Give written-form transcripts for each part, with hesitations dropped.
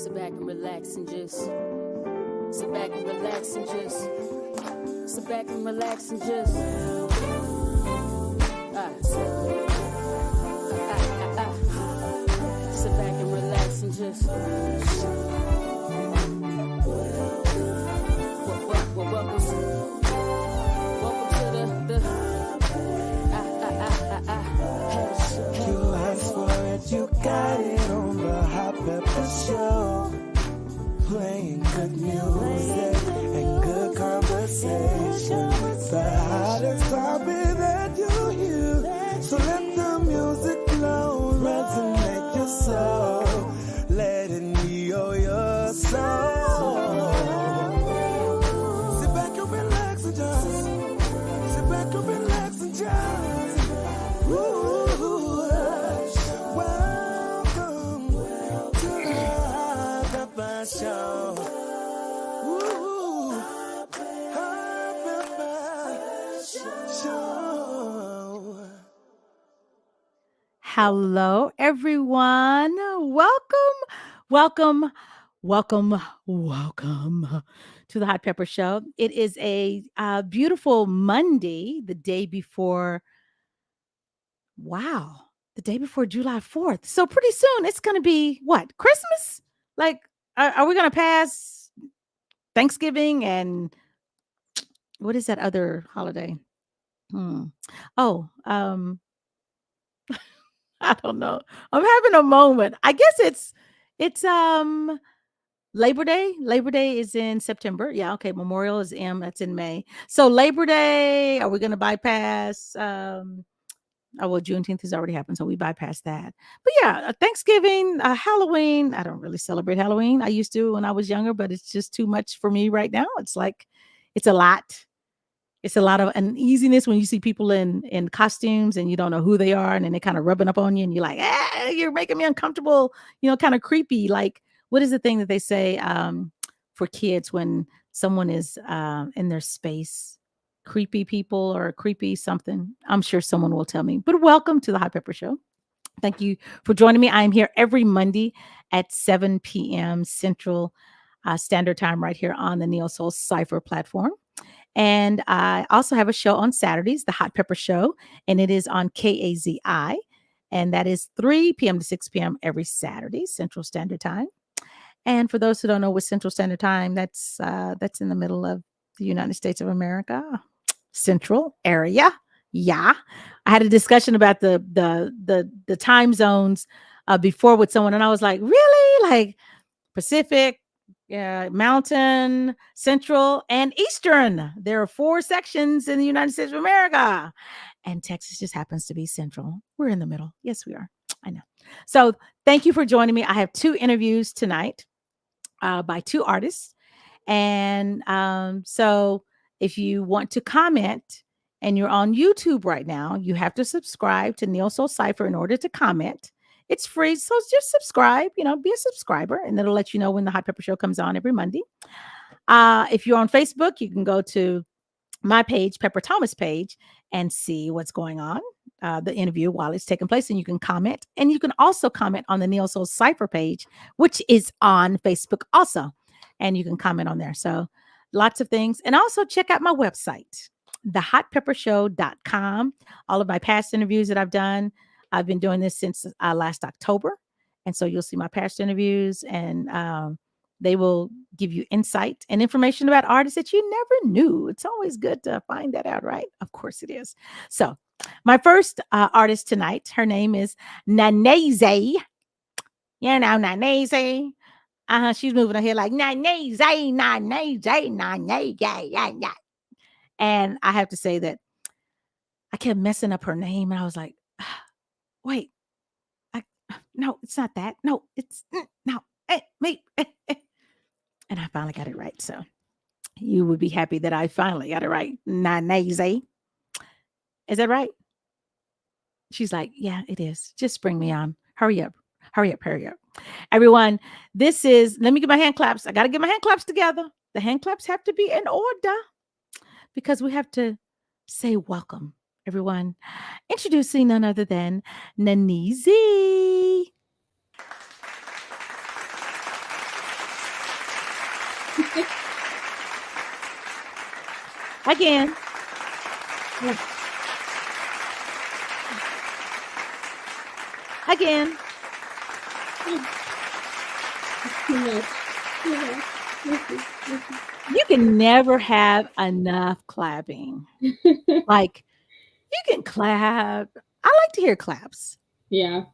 Sit back and relax and just sit back and relax and just sit back and relax and just sit back and relax and just welcome to the you asked for it, you got it on the Hot Pepper Show. Playing good music and good conversation. The hottest topic that you hear. So let the music flow, resonate your soul. Let it heal your soul. Sit back and relax and just. Sit back and relax and just. Welcome to the Hot Pepper Show. Hot Pepper Show. Hello, everyone. Welcome to the Hot Pepper Show. It is a beautiful Monday, the day before July 4th. So pretty soon it's going to be what? Christmas? Like, are we going to pass Thanksgiving and what is that other holiday? Oh, I don't know. I'm having a moment. I guess it's Labor Day. Labor Day is in September. Yeah, okay. Memorial is that's in May. So Labor Day, are we going to bypass Juneteenth has already happened, so we bypassed that. But yeah, Thanksgiving, Halloween. I don't really celebrate Halloween. I used to when I was younger, but it's just too much for me right now. It's like it's a lot. It's a lot of uneasiness when you see people in costumes and you don't know who they are, and then they kind of rubbing up on you, and you're like, you're making me uncomfortable. Kind of creepy. Like, what is the thing that they say for kids when someone is in their space? Creepy people or creepy something. I'm sure someone will tell me. But welcome to the Hot Pepper Show. Thank you for joining me. I am here every Monday at 7 p.m. Central Standard Time right here on the Neo Soul Cypher platform. And I also have a show on Saturdays, the Hot Pepper Show, and it is on KAZI. And that is 3 p.m. to 6 p.m. every Saturday, Central Standard Time. And for those who don't know what Central Standard Time, that's in the middle of the United States of America, Central area. Yeah. I had a discussion about the time zones before with someone, and I was like, really? Like Pacific, Mountain, Central, and Eastern. There are 4 sections in the United States of America. And Texas just happens to be Central. We're in the middle. Yes, we are. I know. So thank you for joining me. I have 2 interviews tonight by 2 artists. And so if you want to comment and you're on YouTube right now, you have to subscribe to Neo Soul Cypher in order to comment. It's free. So just subscribe, be a subscriber, and it'll let you know when the Hot Pepper Show comes on every Monday. If you're on Facebook, you can go to my page, Pepper Thomas page, and see what's going on, the interview while it's taking place, and you can comment. And you can also comment on the Neo Soul Cypher page, which is on Facebook also. And you can comment on there. So lots of things. And also check out my website, thehotpeppershow.com. All of my past interviews that I've done. I've been doing this since last October. And so you'll see my past interviews, and they will give you insight and information about artists that you never knew. It's always good to find that out, right? Of course it is. So my first artist tonight, her name is Naneezy. Naneezy. She's moving her head like Naneezy, Naneezy, Naneezy, yeah. And I have to say that I kept messing up her name, and I was like, wait, no, it's not that. No, it's no, me. And I finally got it right. So you would be happy that I finally got it right. Naneezy. Is that right? She's like, yeah, it is. Just bring me on. Hurry up. Hurry up. Hurry up. Everyone, this is, let me get my hand claps. I got to get my hand claps together. The hand claps have to be in order because we have to say welcome, everyone. Introducing none other than Naneezy. Again. Again. Too much. Too much. You can never have enough clapping. Like, you can clap. I like to hear claps. Yeah, it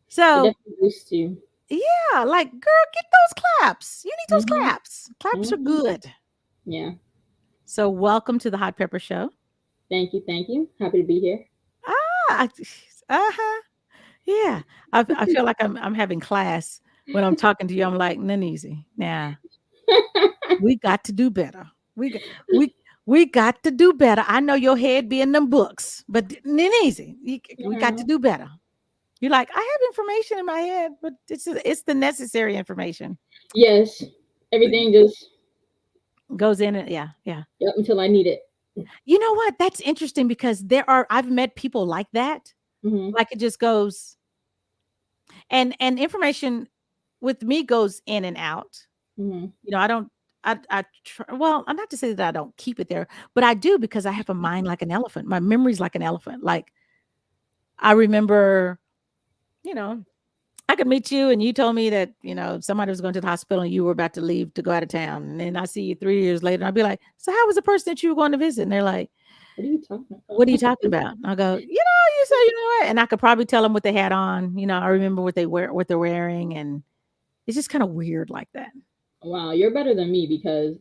So, definitely boosts you. yeah, like, girl, get those claps. You need those Hmm. claps. Claps are Hmm. good. Yeah. So, welcome to the Hot Pepper Show. Thank you. Thank you. Happy to be here. Ah, uh-huh. Yeah. I feel like I'm having class when I'm talking to you. I'm like, Naneezy, now we got to do better. We got we we got to do better. I know your head be in them books, but Naneezy, we got to Yeah. do better. You're like, I have information in my head, but it's the necessary information. Yes. Everything just, Goes in and yeah, yeah. yep, until I need it. You know what? That's interesting because I've met people like that. Hmm. Like it just goes and information with me goes in and out. Hmm. You know, I don't well, I'm not to say that I don't keep it there, but I do because I have a mind like an elephant. My memory's like an elephant. Like I remember, you know, I could meet you and you told me that, somebody was going to the hospital and you were about to leave to go out of town. And then I see you 3 years later and I'll be like, so how was the person that you were going to visit? And they're like, What are you talking what are you about? talking about? And I go, you say, you know what? And I could probably tell them what they had on. I remember what they're wearing. And it's just kind of weird like that. Wow, you're better than me because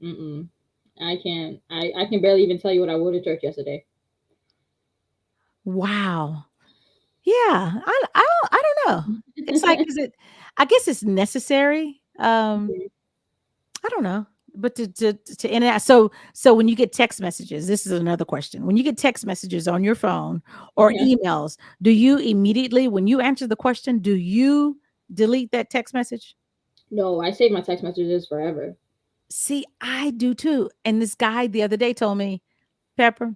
I can't. I can barely even tell you what I wore to church yesterday. Wow. Yeah. I don't know. It's like, I guess it's necessary. I don't know. But to in and out. So when you get text messages, this is another question. When you get text messages on your phone or Yeah. emails, do you immediately, when you answer the question, do you delete that text message? No, I save my text messages forever. See, I do too. And this guy the other day told me, Pepper,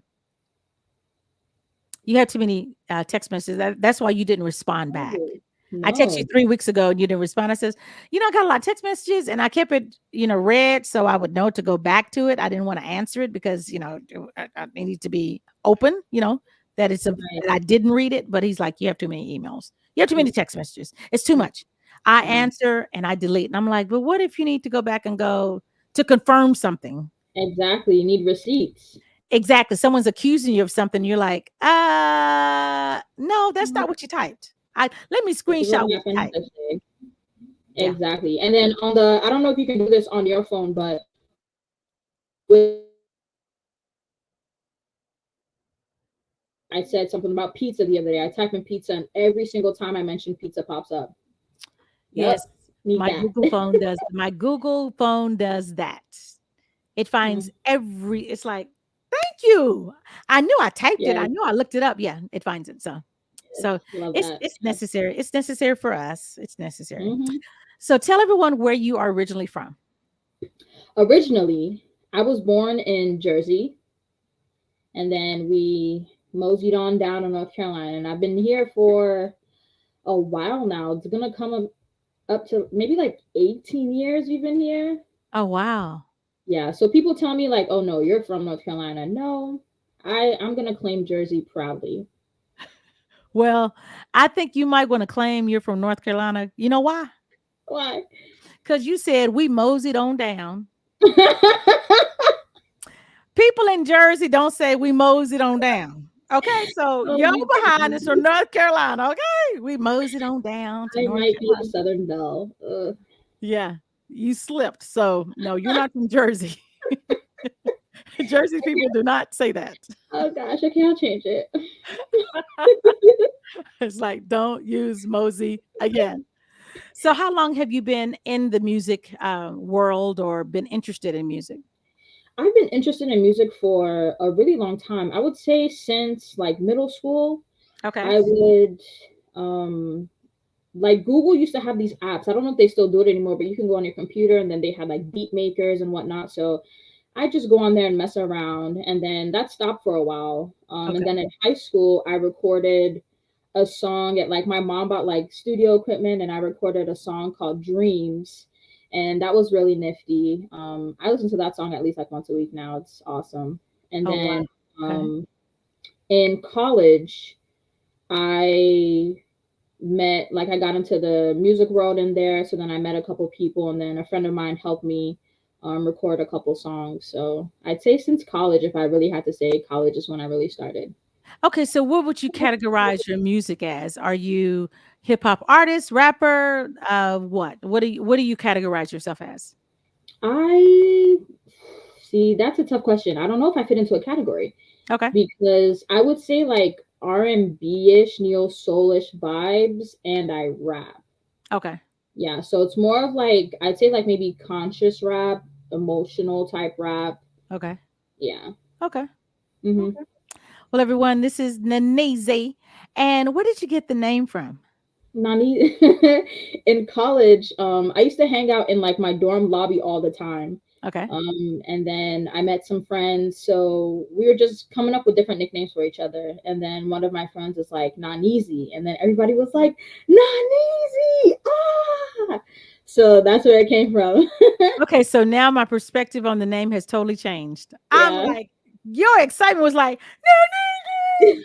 you had too many text messages. That's why you didn't respond back. Oh, I texted you no. 3 weeks ago and you didn't respond. I says, I got a lot of text messages and I kept it, read so I would know to go back to it. I didn't want to answer it because, I needed to be open, that Right. that I didn't read it. But he's like, you have too many emails. You have too many Mm, text messages. It's too much. I wow. answer and I delete. And I'm like, but what if you need to go back and go to confirm something? Exactly. You need receipts. Exactly. Someone's accusing you of something. You're like, no, that's Mhm. not what you typed. Let me This is what screenshot what you happened typed. yesterday. Yeah. Exactly. And then on the, I don't know if you can do this on your phone, but with I said something about pizza the other day. I type in pizza, and every single time I mention pizza pops up. Yep. Yes, Need that. My Google phone does that. It finds Mm, it's like, thank you. I knew I typed it. yes. I knew I looked it up. Yeah, it finds it. Yes. So Love it's that. it's Yes. necessary. It's necessary for us. It's necessary. Hmm. So tell everyone where you are originally from. Originally, I was born in Jersey, and then we moseyed on down to North Carolina, and I've been here for a while now. It's gonna come up to maybe like 18 years we've been here. Oh wow. Yeah, so people tell me like, "Oh no, you're from North Carolina." No, I'm gonna claim Jersey proudly. Well, I think you might want to claim you're from North Carolina. You know why? Why? Because you said we moseyed on down. People in Jersey don't say we moseyed on down. Okay, so Oh yo my behind is goodness. from North Carolina. Okay, we moseyed on down to I North might be a Carolina. Southern Belle. Ugh. Yeah, you slipped. So no, you're not from Jersey. Jersey people do not say that. Oh gosh, I can't change it. It's like don't use mosey again. So how long have you been in the music world or been interested in music? I've been interested in music for a really long time. I would say since like middle school. Okay. I would um like Google used to have these apps. I don't know if they still do it anymore, but you can go on your computer and then they had like beat makers and whatnot. So I just go on there and mess around, and then that stopped for a while. And Okay. then in high school, I recorded a song at like my mom bought like studio equipment, and I recorded a song called Dreams, and that was really nifty. I listen to that song at least like once a week now. It's awesome. And Oh wow. then Okay. um, in college, I met like I got into the music world in there. So then I met a couple people, and then a friend of mine helped me record a couple songs. So I'd say since college, if I really had to say, college is when I really started. Okay, so what would you categorize your music as? Are you hip hop artist, rapper? What? What do you categorize yourself as? I see that's a tough question. I don't know if I fit into a category Okay. because I would say like R&B-ish, neo soulish vibes, and I rap. Okay. Yeah, so it's more of like I'd say like maybe conscious rap, emotional type rap. Okay. Yeah. Okay. hmm Okay. Well, everyone, this is Naneezy. And where did you get the name from? Nani in college, I used to hang out in like my dorm lobby all the time. Okay. And then I met some friends, so we were just coming up with different nicknames for each other. And then one of my friends was like Naneezy, and then everybody was like Naneezy, ah! So that's where it came from. Okay, so now my perspective on the name has totally changed. I'm Yeah. like, your excitement was like, Naneezy.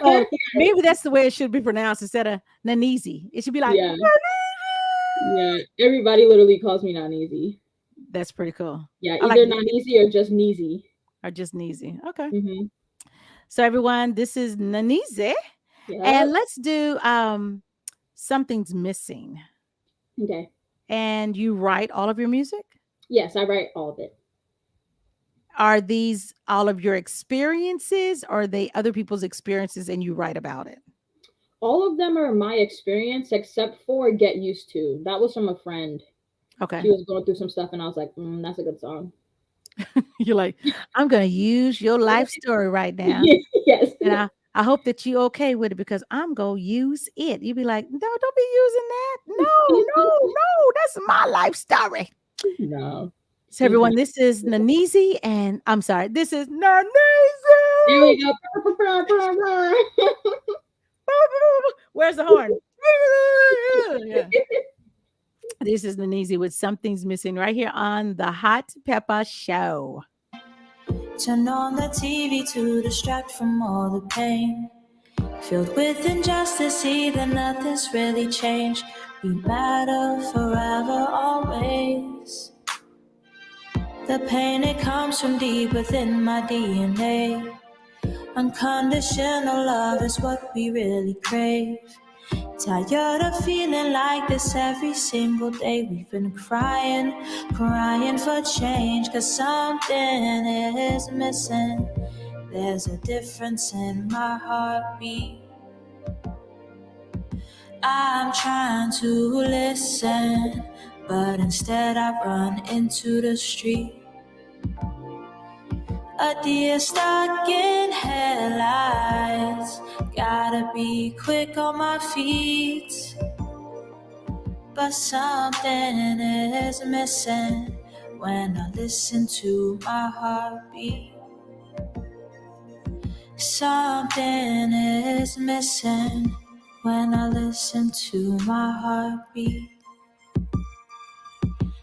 So maybe that's the way it should be pronounced instead of Naneezy. It should be like Yeah, Naneezy. yeah. Everybody literally calls me Naneezy. That's pretty cool. Yeah, I like either it. Naneezy or just Neezy. Or just Neezy. Okay. hmm So everyone, this is Naneezy. And Yep. let's do something's missing. Okay. And you write all of your music? Yes, I write all of it. Are these all of your experiences or are they other people's experiences and you write about it? All of them are my experience except for Get Used To. That was from a friend. Okay. She was going through some stuff, and I was like, that's a good song. You're like, I'm gonna use your life story right now. Yes. And I hope that you okay with it because I'm gonna use it. You'd be like, no, don't be using that. No, no, no, that's my life story. No. So She's not. everyone, this is Naneezy, and I'm sorry, this is Naneezy. There we go. Where's the horn? Yeah. This is Naneezy with Something's Missing right here on the Hot Pepper Show. Turn on the TV to distract from all the pain. Filled with injustice, see that nothing's really changed. We matter forever, always. The pain, it comes from deep within my DNA. Unconditional love is what we really crave. Tired of feeling like this every single day. We've been crying, crying for change. 'Cause something is missing. There's a difference in my heartbeat. I'm trying to listen, but instead I run into the street. A deer stuck in headlights. Gotta be quick on my feet. But something is missing when I listen to my heartbeat. Something is missing when I listen to my heartbeat.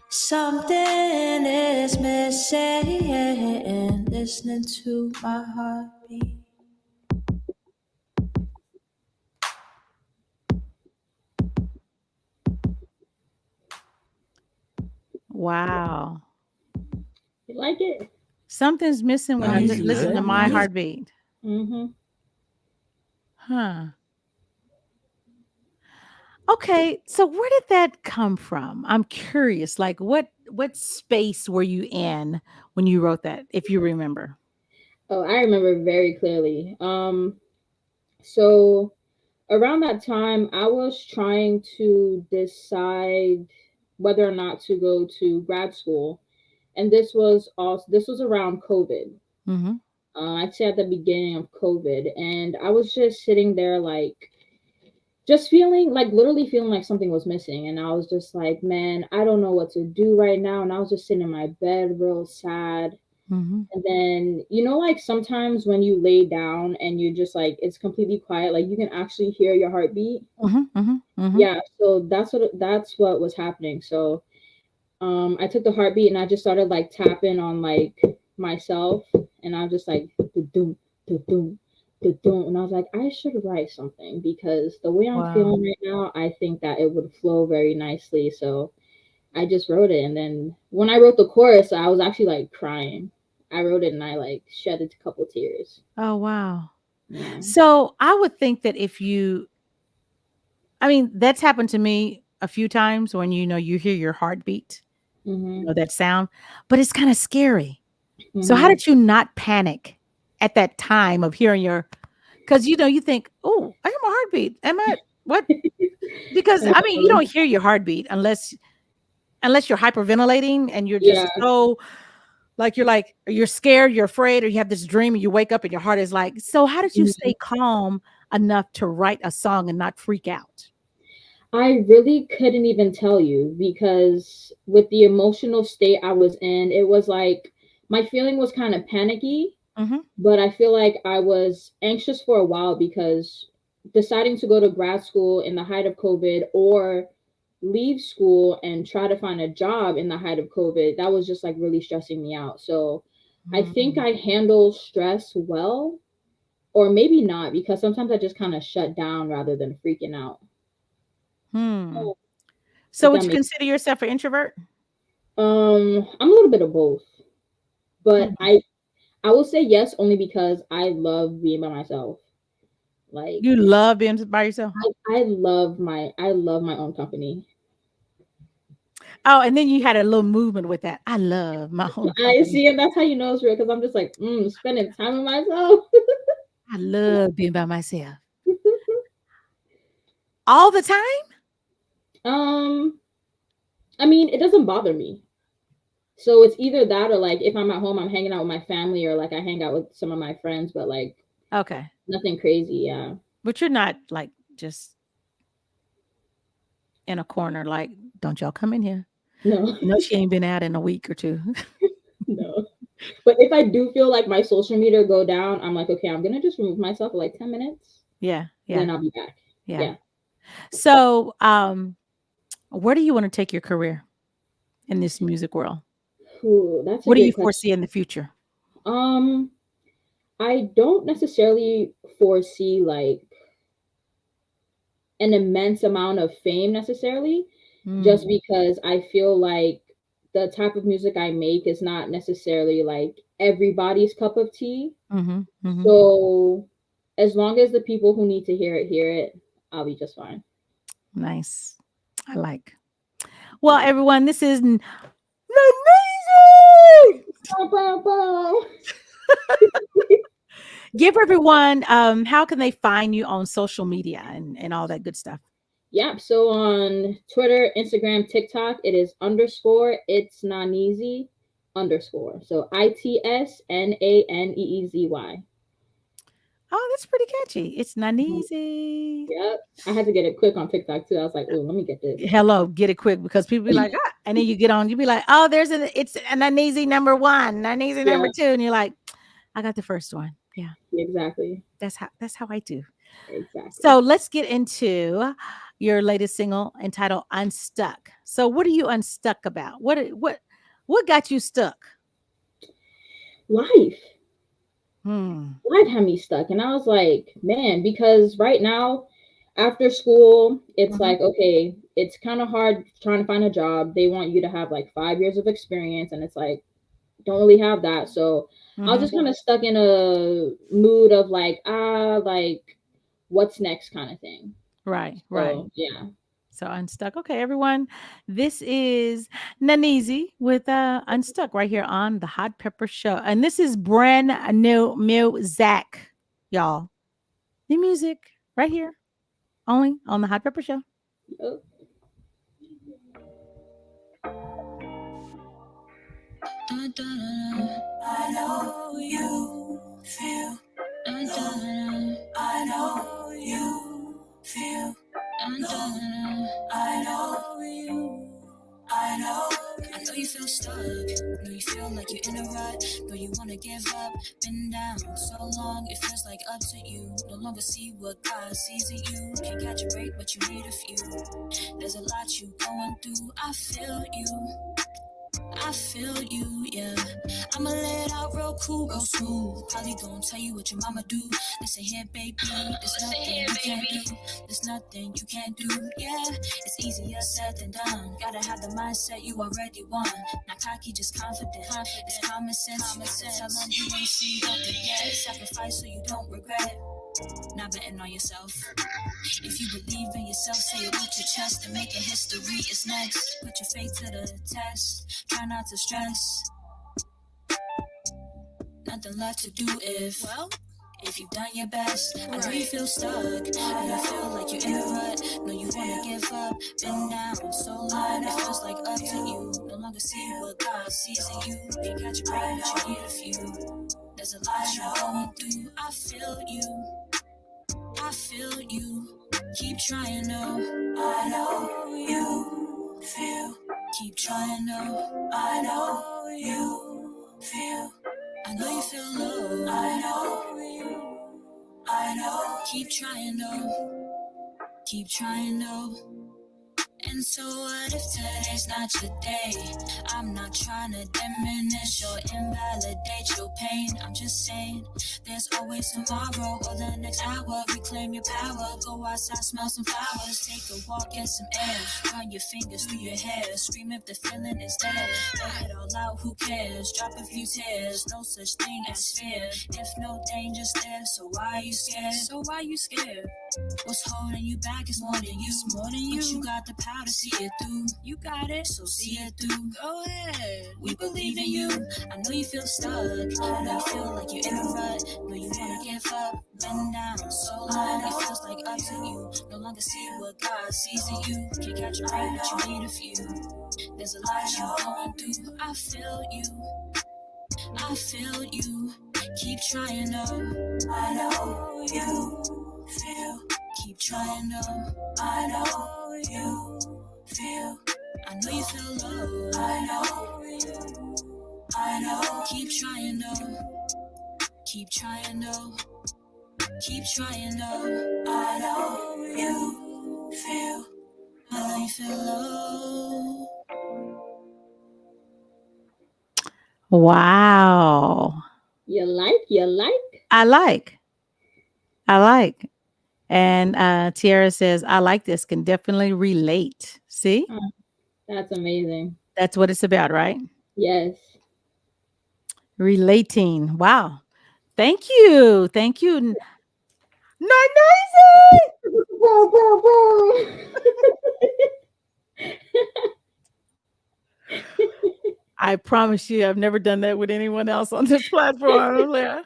Something is missing listening to my heartbeat. Wow. You like it? Something's missing when I Naneezy, was listen to that my music? heartbeat. Mm-hmm. Huh. Okay, so where did that come from? I'm curious. Like what space were you in when you wrote that, if you remember? Oh, I remember very clearly. So around that time, I was trying to decide whether or not to go to grad school, and this was around COVID. Mhm. I'd say at the beginning of COVID, and I was just sitting there like just feeling like literally feeling like something was missing, and I was just like, man, I don't know what to do right now, and I was just sitting in my bed real sad. Mhm. And then, like sometimes when you lay down and you just like it's completely quiet, like you can actually hear your heartbeat. Mhm. Mhm. Mhm. Yeah, so that's what was happening. So I took the heartbeat and I just started like tapping on like myself, and I was just like, "Da-doom, da-doom, da-doom," and I was like, I should write something because the way I'm Wow. feeling right now, I think that it would flow very nicely. So I just wrote it, and then when I wrote the chorus, I was actually like crying. I wrote it and I like shed a couple tears. Oh, wow. Yeah. So I would think that if you, I mean, that's happened to me a few times when you hear your heartbeat, Mhm. that sound, but it's kind of scary. So how Mhm. did you not panic at that time of hearing your, because you think, oh, I hear my heartbeat. Am I what? Because I mean, you don't hear your heartbeat unless you're hyperventilating and you're Yeah. just so like you're scared, you're afraid, or you have this dream and you wake up and your heart is like, so how did you stay Mhm. calm enough to write a song and not freak out? I really couldn't even tell you because with the emotional state I was in, it was like my feeling was kind of panicky, Hmm. but I feel like I was anxious for a while because deciding to go to grad school in the height of COVID or leave school and try to find a job in the height of COVID, that was just like really stressing me out. So I think Hmm. I handle stress well, or maybe not, because sometimes I just kind of shut down rather than freaking out. Hmm. So If would that you makes consider yourself an introvert? I'm a little bit of both, but Hmm. I will say yes only because I love being by myself. Like You love being by yourself. I love my own company. Oh, and then you had a little movement with that. I love my own I company. see, and that's how you know it's real because I'm just like spending time with myself. I love being by myself all the time. um, I mean, it doesn't bother me. So it's either that or like if I'm at home, I'm hanging out with my family or like I hang out with some of my friends, but like Okay, nothing crazy. Yeah. but you're not like just in a corner. Like, don't y'all come in here? No, She ain't been out in a week or two. no. But if I do feel like my social media go down, I'm like, okay, I'm gonna just remove myself for like 10 minutes, Yeah, then yeah, I'll be back. yeah. Yeah. So, where do you want to take your career in this music world? Ooh, that's a What do you great foresee question. in the future? Um, I don't necessarily foresee like an immense amount of fame necessarily, just Mm, because I feel like the type of music I make is not necessarily like everybody's cup of tea. mm-hmm, mm-hmm. So as long as the people who need to hear it, I'll be just fine. Nice. I like. Well, Yeah. everyone, this is Naneezy. Bow, bow, bow. Give everyone how can they find you on social media and all that good stuff? Yep. So on Twitter, Instagram, TikTok, it is underscore it's Naneezy underscore. So ITSNANEEZY. Oh, that's pretty catchy. It's Mhm. Naneezy. Yep. I had to get it quick on TikTok too. I was like, oh, let me get this. Hello, get it quick because people be like, ah, and then you get on, you be like, oh, it's an Naneezy number one, Naneezy Yeah, number two, and you're like, I got the first one. Yeah, exactly. that's how I do. Exactly. So let's get into your latest single entitled "Unstuck." So what are you unstuck about? What got you stuck? Life. Hmm. Life had me stuck. And I was like, man, because right now, after school, it's Mm-hmm. like, okay, it's kind of hard trying to find a job. They want you to have like 5 years of experience. And it's like, don't really have that. So I was Mm-hmm. just kind of stuck in a mood of like, what's next kind of thing. Right. Right. So yeah. So unstuck. Okay, everyone. This is Naneezy with Unstuck right here on the Hot Pepper Show. And this is brand new music, y'all. New music right here. Only on the Hot Pepper Show. Oh, I know you feel. I know you feel. I know you. I know. I know you feel stuck. Know you feel like you're in a rut. Know you wanna give up. Been down so long, it feels like up to you. No longer see what God sees in you. Can't catch a break, but you need a few. There's a lot you going through. I feel you. I feel you, yeah. I'ma lay it out real cool, real smooth. Probably gonna tell you what your mama do. Listen here, baby. There's nothing you can't do. There's nothing you can't do. Yeah, it's easier said than done. Gotta have the mindset you already won. Not cocky, just confident. It's common sense. Tell them you ain't seen nothing yet. Sacrifice so you don't regret it. Not betting on yourself. If you believe in yourself, say it with your chest and make it history is next. Put your faith to the test. Try not to stress. Nothing left to do if you've done your best. I know you feel stuck, and you feel like you're in a rut. No, you wanna give up. Been down so long, it feels like up to you. No longer see what God sees in you. Can't catch a break, but you need a few. There's a lot you're going through. I feel you. I feel you. Keep trying, no. I know you feel. Keep trying, no. I know you feel. I know you feel low. I know you. I know. Keep trying, no. Keep trying, no. And so what if today's not your day? I'm not trying to diminish or invalidate your pain. I'm just saying there's always tomorrow or the next hour. Reclaim your power. Go outside, smell some flowers. Take a walk, get some air. Run your fingers through your hair. Scream if the feeling is there. Let it all out, who cares? Drop a few tears. No such thing as fear. If no danger's there, so why are you scared? So why you scared? What's holding you back is more than you. It's more than you. But you got the power to see it through. You got it, so see it through. Go ahead. We believe in you. I know you feel stuck. I know you feel like you're in a rut. Know you wanna give up. Been down so long, it feels like up to you. No longer see what God sees in you. Can't catch a break, but you need a few. There's a lot you're going through. I feel you. I feel you. Keep trying, no. I know you feel. Keep trying, no. I know you feel. I know you feel low. I know you. I know. Keep trying, no. Keep trying, no. Keep trying, no. I know you feel. I know you feel low. Wow. You like? You like? I like. I like. And Tiara says, I like this. Can definitely relate. See? Oh, that's amazing. That's what it's about, right? Yes. Relating. Wow. Thank you. Thank you. Naneezy! Boom, boom, boom. I promise you, I've never done that with anyone else on this platform. Yeah.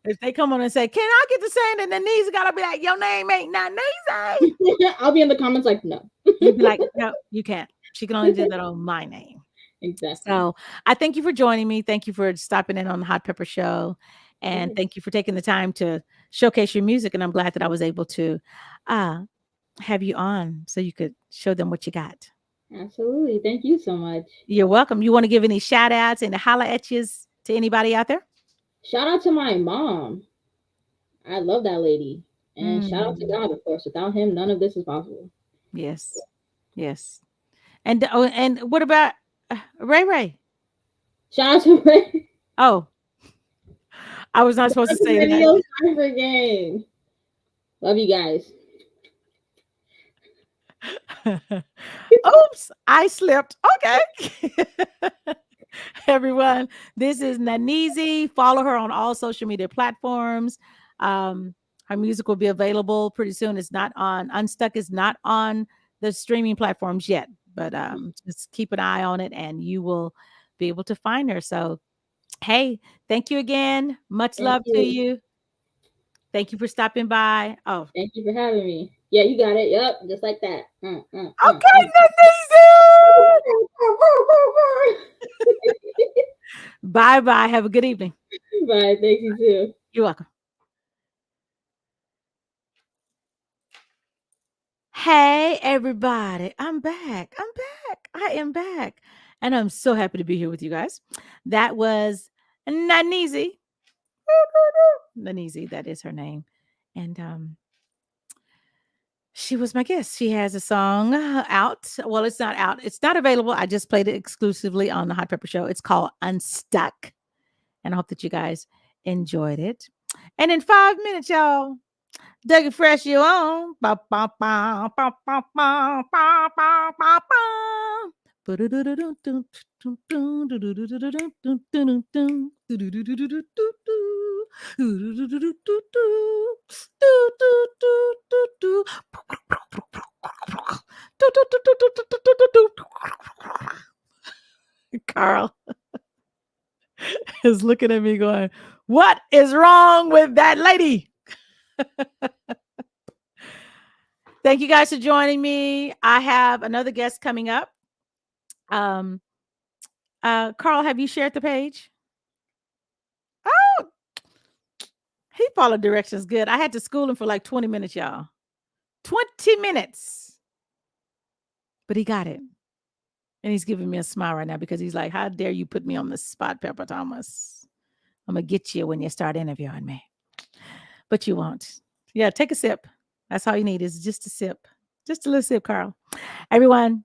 If they come on and say, "Can I get to saying that Naneezy?" Gotta be like, "Your name ain't Naneezy." I'll be in the comments like, no. You'd be like, "No, you can't. She can only do that on my name." Exactly. So I thank you for joining me. Thank you for stopping in on the Hot Pepper Show. And Yes. thank you for taking the time to showcase your music. And I'm glad that I was able to have you on so you could show them what you got. Absolutely. Thank you so much. You're welcome. You want to give any shout outs and holla at yous to anybody out there? Shout out to my mom. I love that lady. And shout out to Mm, God, of course. Without him, none of this is possible. yes. Yes. And what about Ray Ray? Shout out to my Oh, I was not supposed to say that. radio cipher gang. Love you guys. Oops, I slipped. Okay. Everyone, this is Naneezy. Follow her on all social media platforms. Her music will be available pretty soon. It's not on Unstuck is not on the streaming platforms yet, but just keep an eye on it and you will be able to find her. So, hey, thank you again. Much Thank love to you. you. Thank you for stopping by. Oh, Thank you for having me. Yeah, you got it. Yep, just like that. okay, Naneezy. Bye bye. Have a good evening. Bye. Thank you too. You're welcome. Hey, everybody. I'm back. I'm back. I am back. And I'm so happy to be here with you guys. That was Naneezy. Naneezy, that is her name. And She was my guest. She has a song out. Well, it's not out. It's not available. I just played it exclusively on the Hot Pepper Show. It's called Unstuck. And I hope that you guys enjoyed it. And in 5 minutes, y'all, Dougie Fresh, you on. Ba, ba, ba, ba, ba, ba, ba, ba, ba, ba. Carl is looking at me going, "What is wrong with that lady?" Thank you guys for joining me. I have another guest coming up. Um, Carl, have you shared the page? Oh, he followed directions good. I had to school him for like 20 minutes, y'all. 20 minutes. But he got it. And he's giving me a smile right now because he's like, how dare you put me on the spot, Pepper Thomas? I'm going to get you when you start interviewing me. But you won't. Yeah, take a sip. That's all you need is just a sip. Just a little sip, Carl. Everyone,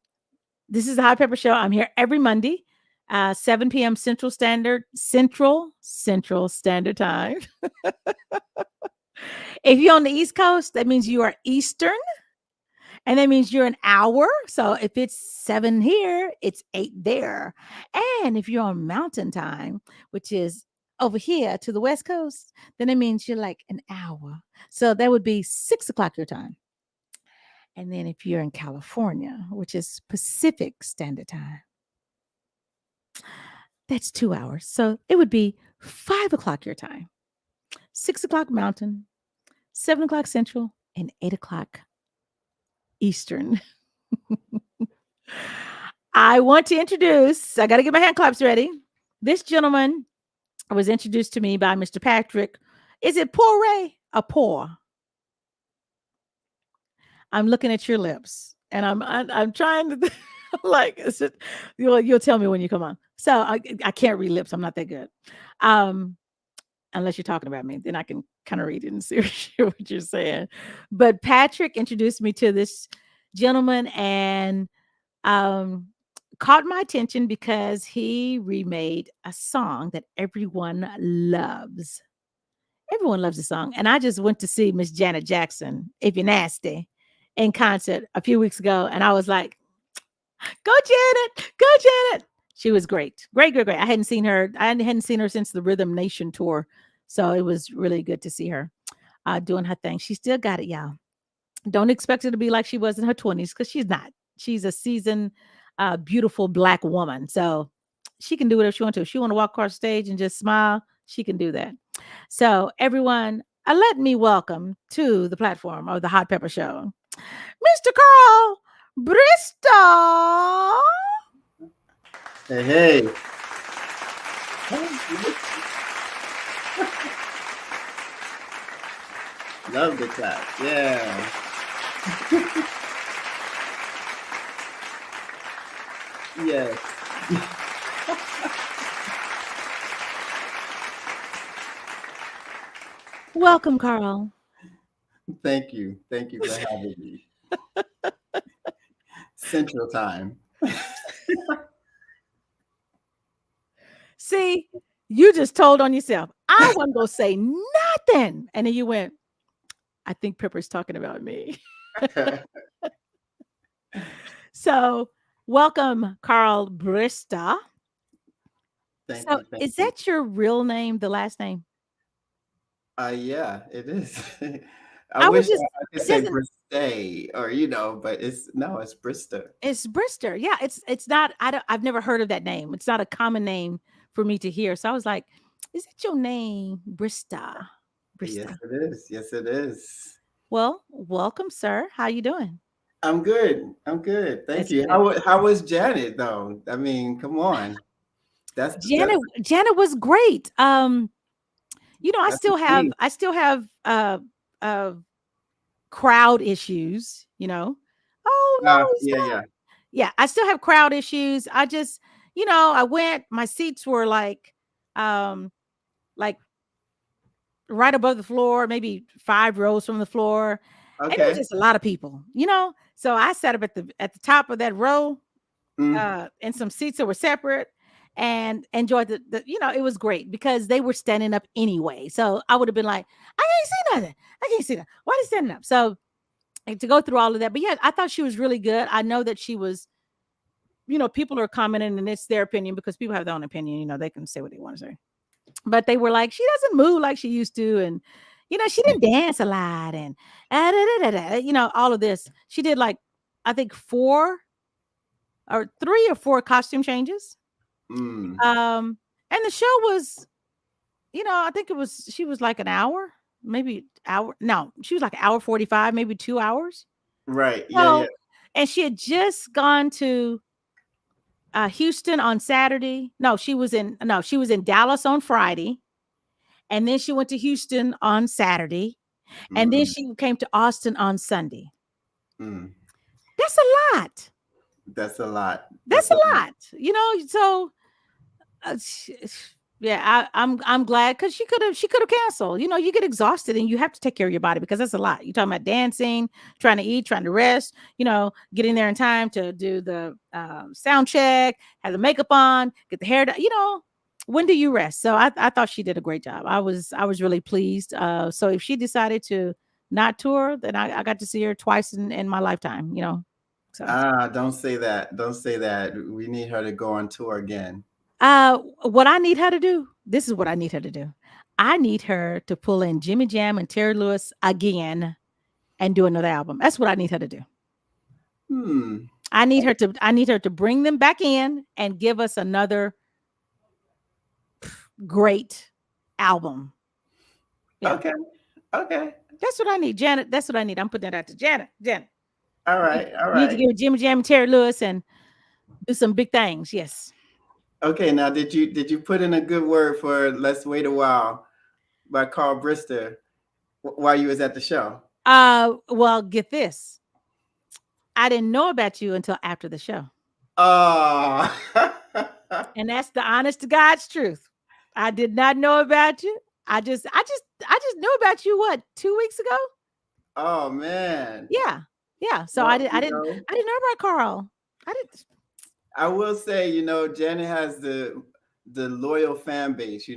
this is the Hot Pepper Show. I'm here every Monday, 7 p.m. Central Standard Time. If you're on the East Coast, that means you are Eastern. And that means you're an hour. So if it's 7 here, it's 8 there. And if you're on Mountain Time, which is over here to the West Coast, then it means you're like an hour. So that would be 6 o'clock your time. And then if you're in California, which is Pacific Standard Time, that's 2 hours. So it would be 5 o'clock your time, 6 o'clock Mountain, 7 o'clock Central, and 8 o'clock Eastern. I want to introduce, I got to get my hand claps ready. This gentleman was introduced to me by Mr. Patrick. Is it Poire or Pour? I'm looking at your lips and I'm trying to like, is it, you'll tell me when you come on. So I can't read lips. I'm not that good. Unless you're talking about me, then I can kind of read it and see what you're saying. But Patrick introduced me to this gentleman and caught my attention because he remade a song that everyone loves. Everyone loves the song. And I just went to see Miss Janet Jackson, If You're Nasty, in concert a few weeks ago. And I was like, go Janet, go Janet. She was great. Great. I hadn't seen her. I hadn't seen her since the Rhythm Nation tour. So it was really good to see her doing her thing. She still got it, y'all. Don't expect her to be like she was in her 20s because she's not. She's a seasoned, beautiful Black woman. So she can do whatever she wants to. If she want to walk across stage and just smile, she can do that. So everyone, let me welcome to the platform of the Hot Pepper Show, Mr. Carl Brister. Hey. Love the clap. Yeah. Yes. Welcome, Carl. Thank you. Thank you for having me. Central Time. See, you just told on yourself. I wasn't going to say nothing. And then you went, I think Pepper's talking about me. So welcome, Carl Brister. Thank So you. is that your real name, the last name? Yeah, it is. I wish was just, I could it say doesn't, Brister or but it's Brister. it's Brister. Yeah, it's not, I've never heard of that name. It's not a common name for me to hear. So I was like, is it your name, Brister? Yes, Brister. it is. Yes, it is. Well, welcome, sir. How you doing? I'm good. Thank That's you. good. How was Janet though? I mean, come on. That's Janet was great. I that's the still have thing. uh crowd issues, Oh no, he's Yeah, not. yeah. Yeah, I still have crowd issues. I just, I went, my seats were like right above the floor, maybe 5 rows from the floor. And it was Okay. just a lot of people, you know. So I sat up at the top of that row, Mm, in some seats that were separate, and enjoyed the you know, it was great because they were standing up anyway. So I would have been like, I can't see nothing. I can't see that. Why are they standing up? So and to go through all of that. But yeah, I thought she was really good. I know that she was, you know, people are commenting and it's their opinion because people have their own opinion, you know, they can say what they want to say. But they were like, she doesn't move like she used to, and you know, she didn't dance a lot, and you know, all of this. She did like, I think 3 or 4 costume changes. mm. And the show was, you know, I think she was like an hour, maybe hour. No, she was like an hour 45, maybe 2 hours. Right. Yeah. Yeah. So, and she had just gone to Houston on Saturday. She was in Dallas on Friday, and then she went to Houston on Saturday, and then Mm, she came to Austin on Sunday. mm. That's a lot. That's a lot. That's That's a a lot. lot. You know, so yeah, I'm glad because she could have canceled. You know, you get exhausted and you have to take care of your body because that's a lot. You're talking about dancing, trying to eat, trying to rest. You know, getting there in time to do the sound check, have the makeup on, get the hair done. You know, when do you rest? So I thought she did a great job. I was really pleased. So if she decided to not tour, then I got to see her twice in my lifetime. You know, so. Don't say that. Don't say that. We need her to go on tour again. What I need her to do, this is what I need her to do. I need her to pull in Jimmy Jam and Terry Lewis again and do another album. That's what I need her to do. Hmm. I need her to bring them back in and give us another great album. Yeah. Okay. Okay. That's what I need. Janet, that's what I need. I'm putting that out to Janet. Janet. All You right. All you need to right. give Jimmy Jam and Terry Lewis and do some big things. Yes. Okay. Now, did you put in a good word for "Let's Wait a While" by Carl Brister while you was at the show? Well, get this. I didn't know about you until after the show. Oh. And that's the honest to God's truth. I did not know about you. I just knew about you what, 2 weeks ago? Oh man. Yeah. Yeah. So I Well, did I didn't I didn't know about Carl. I didn't. I will say, Janet has the loyal fan base,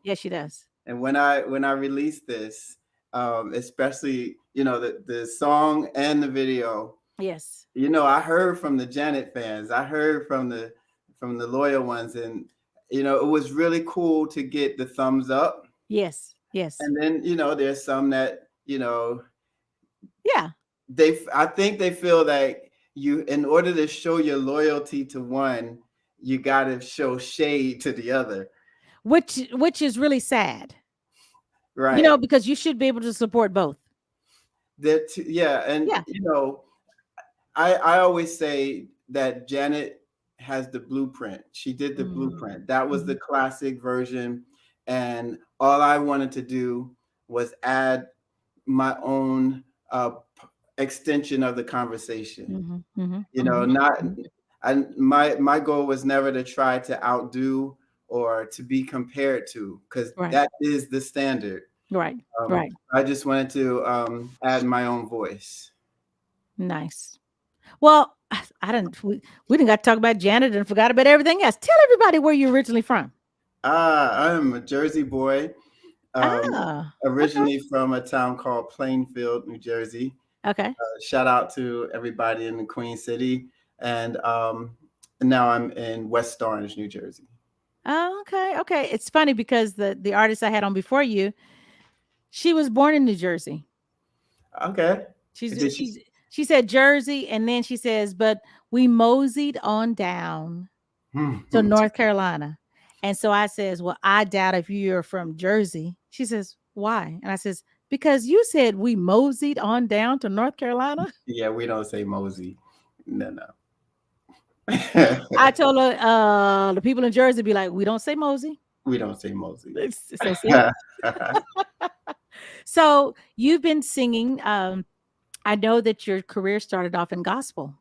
Yes, she does. and when I released this, especially the song and the video, Yes. I heard from the Janet fans, I heard from the loyal ones, and it was really cool to get the thumbs up. Yes. Yes. And then there's some that Yeah. I think they feel like you, in order to show your loyalty to one, you got to show shade to the other. Which is really sad. You Right. know, because you should be able to support both. Yeah. And, Yeah. I always say that Janet has the blueprint. She did the Mm. blueprint. That was the Mhm. classic version. And all I wanted to do was add my own extension of the conversation. Mhm. Mhm. Not, Mhm. my goal was never to try to outdo or to be compared to, because Right. that is the standard. Right. Um, Right. I just wanted to add my own voice. Nice. Well, I didn't. We didn't got to talk about Janet and forgot about everything else. Tell everybody where you're originally from. I'm a Jersey boy, Ah, okay, originally from a town called Plainfield, New Jersey. okay. Shout out to everybody in the Queen City, and now I'm in West Orange, New Jersey. Oh, okay, okay. It's funny because the artist I had on before you, she was born in New Jersey. Okay. She's Did she? she's she said Jersey, and then she says, but we moseyed on down to North Carolina. And so I says, well, I doubt if you're from Jersey. She says, why? And I says, because you said we moseyed on down to North Carolina. Yeah, we don't say Mosey. No, no. I told her, the people in Jersey be like, we don't say mosey. We don't say Mosey. So see? So you've been singing. I know that your career started off in gospel.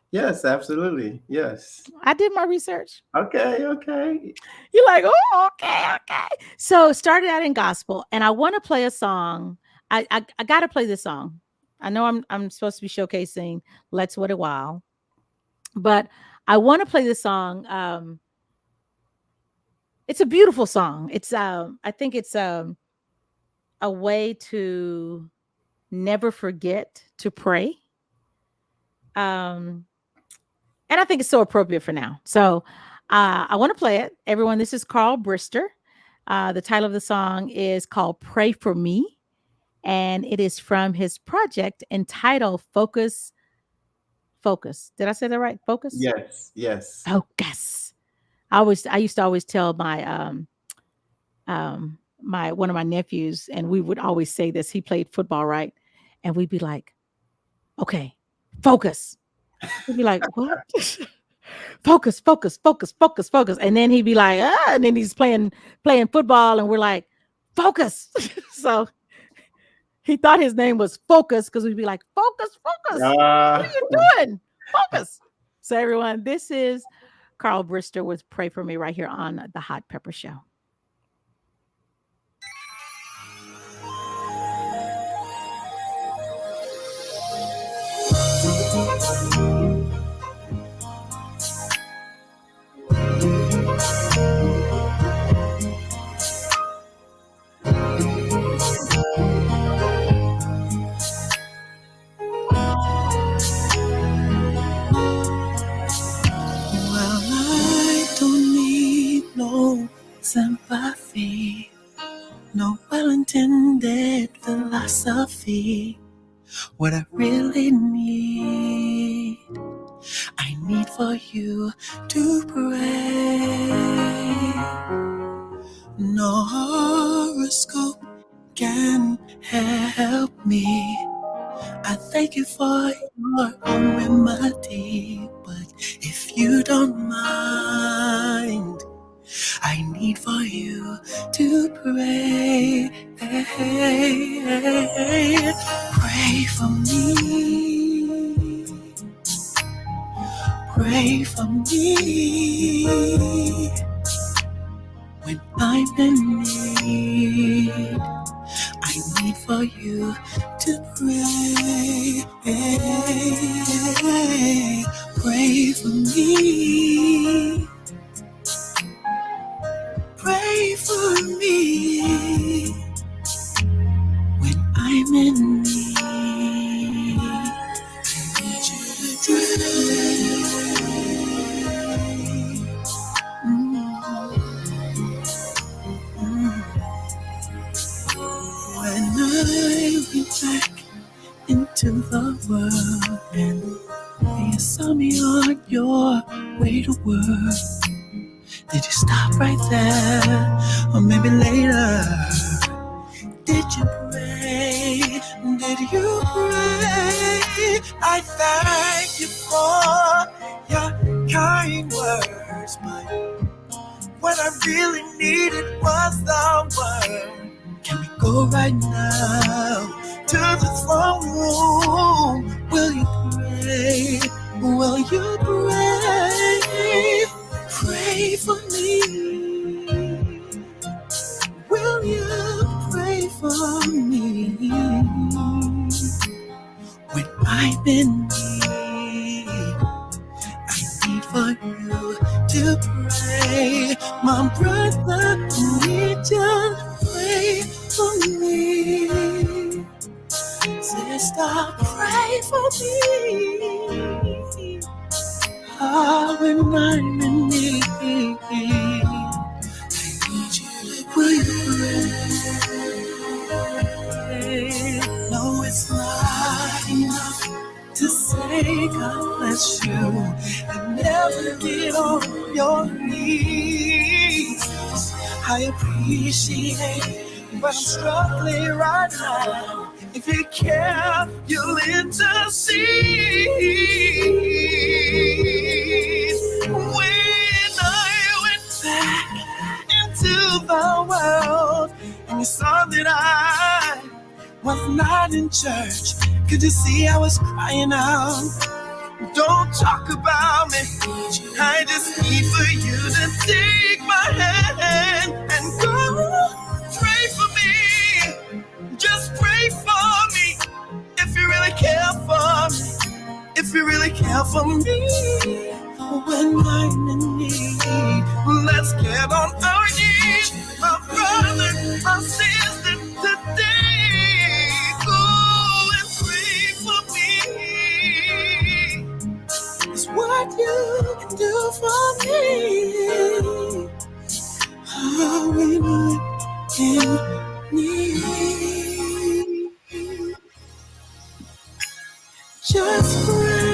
Yes, absolutely. Yes. I did my research. Okay, okay. You're like, oh, okay, okay. So started out in gospel, and I want to play a song. I got to play this song. I know I'm supposed to be showcasing Let's Wait a While, but I want to play this song. It's a beautiful song. It's I think it's a way to never forget to pray. Um, and I think it's so appropriate for now. So I want to play it. Everyone, this is Carl Brister. The title of the song is called Pray for Me, and it is from his project entitled Focus. Focus. Did I say that right? Focus? Yes, yes. Focus. I used to always tell my one of my nephews, and we would always say this. He played football, right? And we'd be like, okay, focus. He'd be like, what? Focus, focus, focus, focus, focus. And then he'd be like, and then he's playing football, and we're like, focus. So he thought his name was Focus because we'd be like, focus, focus. What are you doing? Focus. So everyone, this is Carl Brister with Pray For Me right here on the Hot Pepper Show. Well, I don't need no sympathy, no well-intended philosophy. What I really need, I need for you to pray. No horoscope can help me. I thank you for your own remedy, but if you don't mind, I need for you to pray. Pray for me. Pray for me. When I'm in need, I need for you to pray. Pray for me. Pray for me. When I'm in need, I need you to When I went back into the world and you saw me on your way to work, did you stop right there? Or maybe later? Did you pray? Did you pray? I thank you for your kind words, but what I really needed was the word. Can we go right now to the throne room? Will you pray? Will you pray? Pray for me. Will you pray for me? When I'm in need, I need for you to pray. My brother, need you to pray for me. Sister, pray for me. Oh, when I'm in need, I need you to pray. No, it's not enough to say God bless you and never get on your knees. I appreciate but I'm struggling right now. If you care, you'll intercede. When I went back into the world and you saw that I was not in church, could you see I was crying out? Don't talk about me. I just need for you to take my hand and go. Pray for me. Just pray for me. If you really really care for me when I'm in need. Let's get on our knees, my brother, my sister, today. Go and pray for me. It's what you can do for me. How we live in need. Just pray.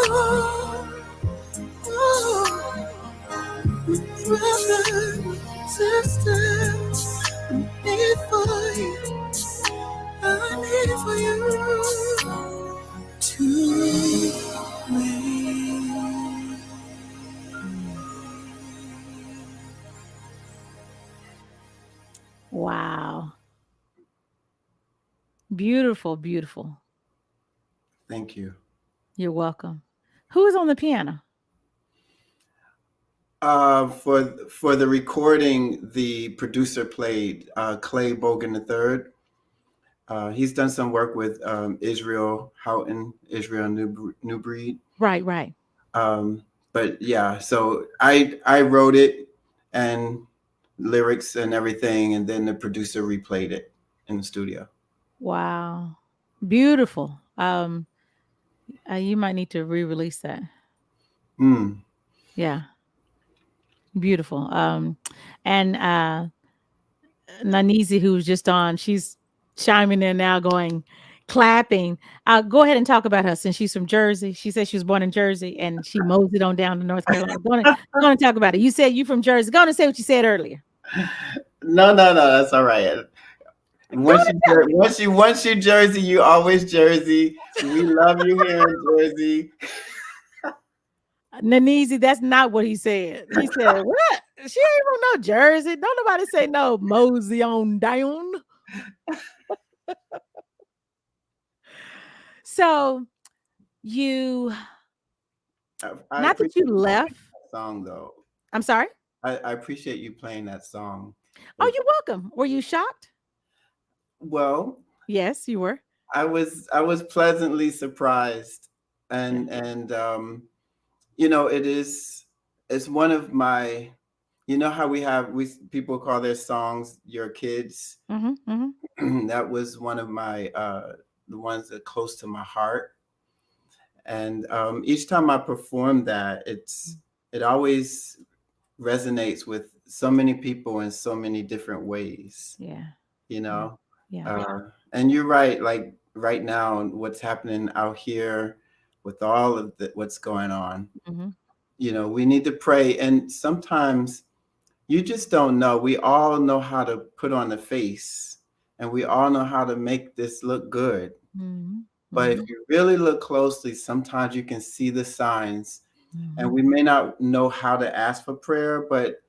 Oh, oh, brother, sister, I need for you. I need for you to wait. Wow. Beautiful, beautiful. Thank you. You're welcome. Who is on the piano? For the recording, the producer played Clay Bogan III. He's done some work with Israel Houghton, Israel New Breed. Right, right. But yeah, so I wrote it and lyrics and everything, and then the producer replayed it in the studio. Wow. Beautiful. You might need to re-release that. Mm. Yeah. Beautiful. And Naneezy, who's just on, she's chiming in now, going, clapping. Go ahead and talk about her since she's from Jersey. She said she was born in Jersey and she moseyed on down to North Carolina. Go on and talk about it. You said you from Jersey. Go on and say what you said earlier. No, that's all right. Once you Jersey, you always Jersey. We love you here in Jersey. Naneezy, that's not what he said. He said, what? She ain't from no Jersey. Don't nobody say no mosey on down. So you, I not that you left. that song though. I'm sorry. I appreciate you playing that song. Oh, you're welcome. Were you shocked? Well, Yes, you were. I was pleasantly surprised, and it's one of my, how we people call their songs your kids. Mm-hmm, mm-hmm. That was one of my the ones that are close to my heart, and each time I perform that, it always resonates with so many people in so many different ways. Yeah. Yeah. And you're right. Like right now, what's happening out here with all of what's going on, mm-hmm. We need to pray. And sometimes you just don't know. We all know how to put on the face and we all know how to make this look good. Mm-hmm. But if you really look closely, sometimes you can see the signs, mm-hmm. and we may not know how to ask for prayer, but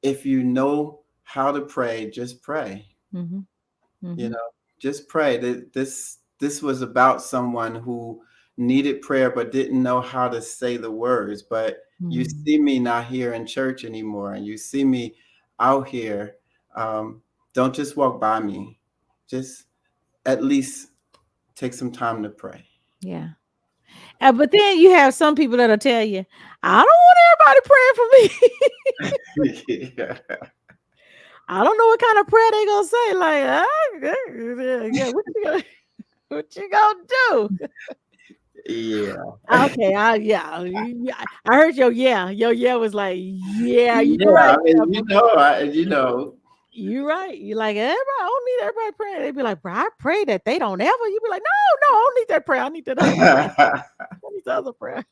if you know how to pray, just pray. Mm-hmm. Mm-hmm. Just pray. This was about someone who needed prayer but didn't know how to say the words. But you see me not here in church anymore, and you see me out here. Don't just walk by me. Just at least take some time to pray. Yeah. But then you have some people that'll tell you, I don't want everybody praying for me. Yeah. I don't know what kind of prayer they gonna say. Like, yeah, what you gonna do? Yeah. Okay. I heard your yeah. Your yeah was like, yeah, you're Yeah. right. I mean, You're right. You're like, everybody, I don't need everybody praying. They'd be like, bro, I pray that they don't ever. You'd be like, no, I don't need that prayer. I need that other prayer. I need the other prayer.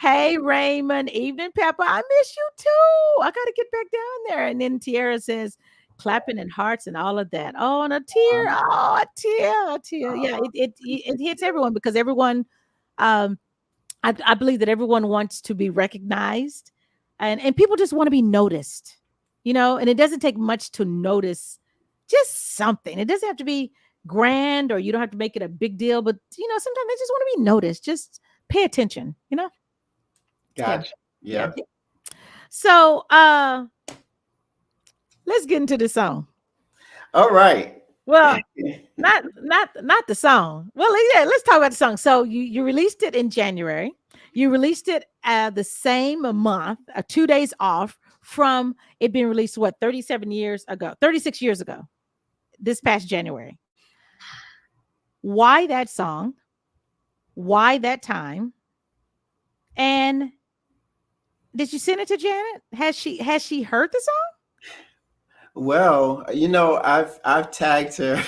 Hey, Raymond, evening, Pepper. I miss you too. I got to get back down there. And then Tiara says, clapping and hearts and all of that. Oh, and a tear. Oh, a tear. Yeah, it hits everyone because everyone, I believe that everyone wants to be recognized and people just want to be noticed, and it doesn't take much to notice just something. It doesn't have to be grand or you don't have to make it a big deal, but sometimes they just want to be noticed. Just pay attention, Gotcha. Yeah. So let's get into the song. All right. Well, not the song. Well, yeah, let's talk about the song. So you released it in January. You released it the same month, 2 days off from it being released. What 37 years ago, 36 years ago, this past January. Why that song? Why that time? And did you send it to Janet? Has she heard the song? Well, I've tagged her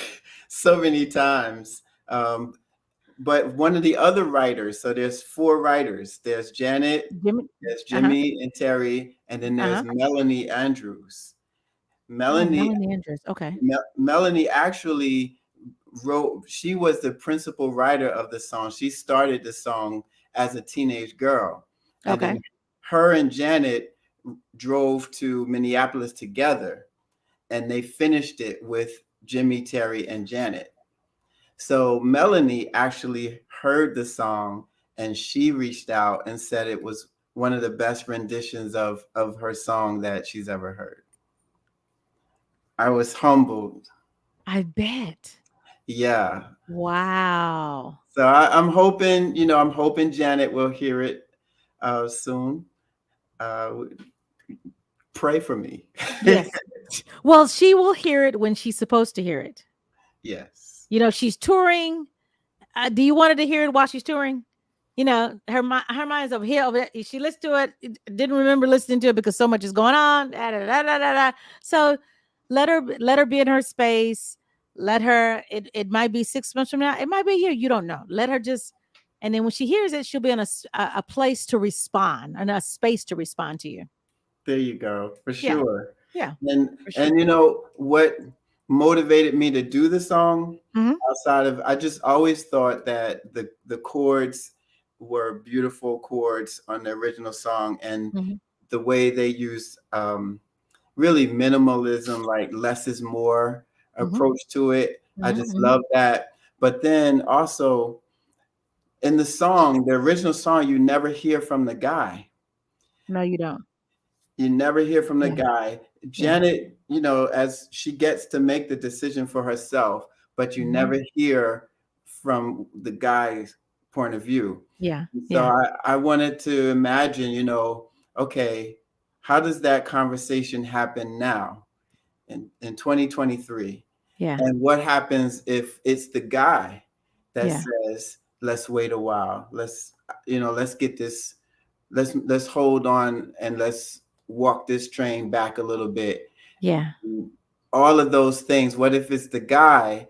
so many times. But one of the other writers, so there's four writers. There's Janet, Jimmy. there's Uh huh. Jimmy and Terry, and then Uh there's huh. Melanie Andrews. Oh, Melanie Melanie Andrews. Okay. Melanie actually wrote. She was the principal writer of the song. She started the song as a teenage girl, and then Okay. her and Janet drove to Minneapolis together, and they finished it with Jimmy, Terry, and Janet. So Melanie actually heard the song, and she reached out and said it was one of the best renditions of her song that she's ever heard. I was humbled. I bet. Yeah. Wow. So I'm hoping, I'm hoping Janet will hear it soon. Uh, Pray for me. Yes. Well, she will hear it when she's supposed to hear it. Yes. She's touring. Do you want her to hear it while she's touring? Her mind's over here. Over there. She listened to it. Didn't remember listening to it because so much is going on. Da, da, da, da, da, da. So let her be in her space. Let her. It might be 6 months from now. It might be a year. You don't know. Let her just. And then when she hears it, she'll be in a place to respond and a space to respond to you. There you go, for Yeah. sure. Yeah. And For sure. what motivated me to do the song Mhm. outside of, I just always thought that the chords were beautiful chords on the original song, and Mhm. the way they use really minimalism, like less is more Mhm. approach to it. I Mhm. just Mhm. love that. But then also in the song, the original song, you never hear from the guy. No, you don't. You never hear from the Yeah. guy. Yeah. Janet, as she gets to make the decision for herself, but you Mhm. never hear from the guy's point of view. Yeah. So Yeah. I wanted to imagine, okay, how does that conversation happen now in 2023? Yeah. And what happens if it's the guy that Yeah. says, let's wait a while. Let's get this, let's hold on and let's walk this train back a little bit. Yeah. All of those things. What if it's the guy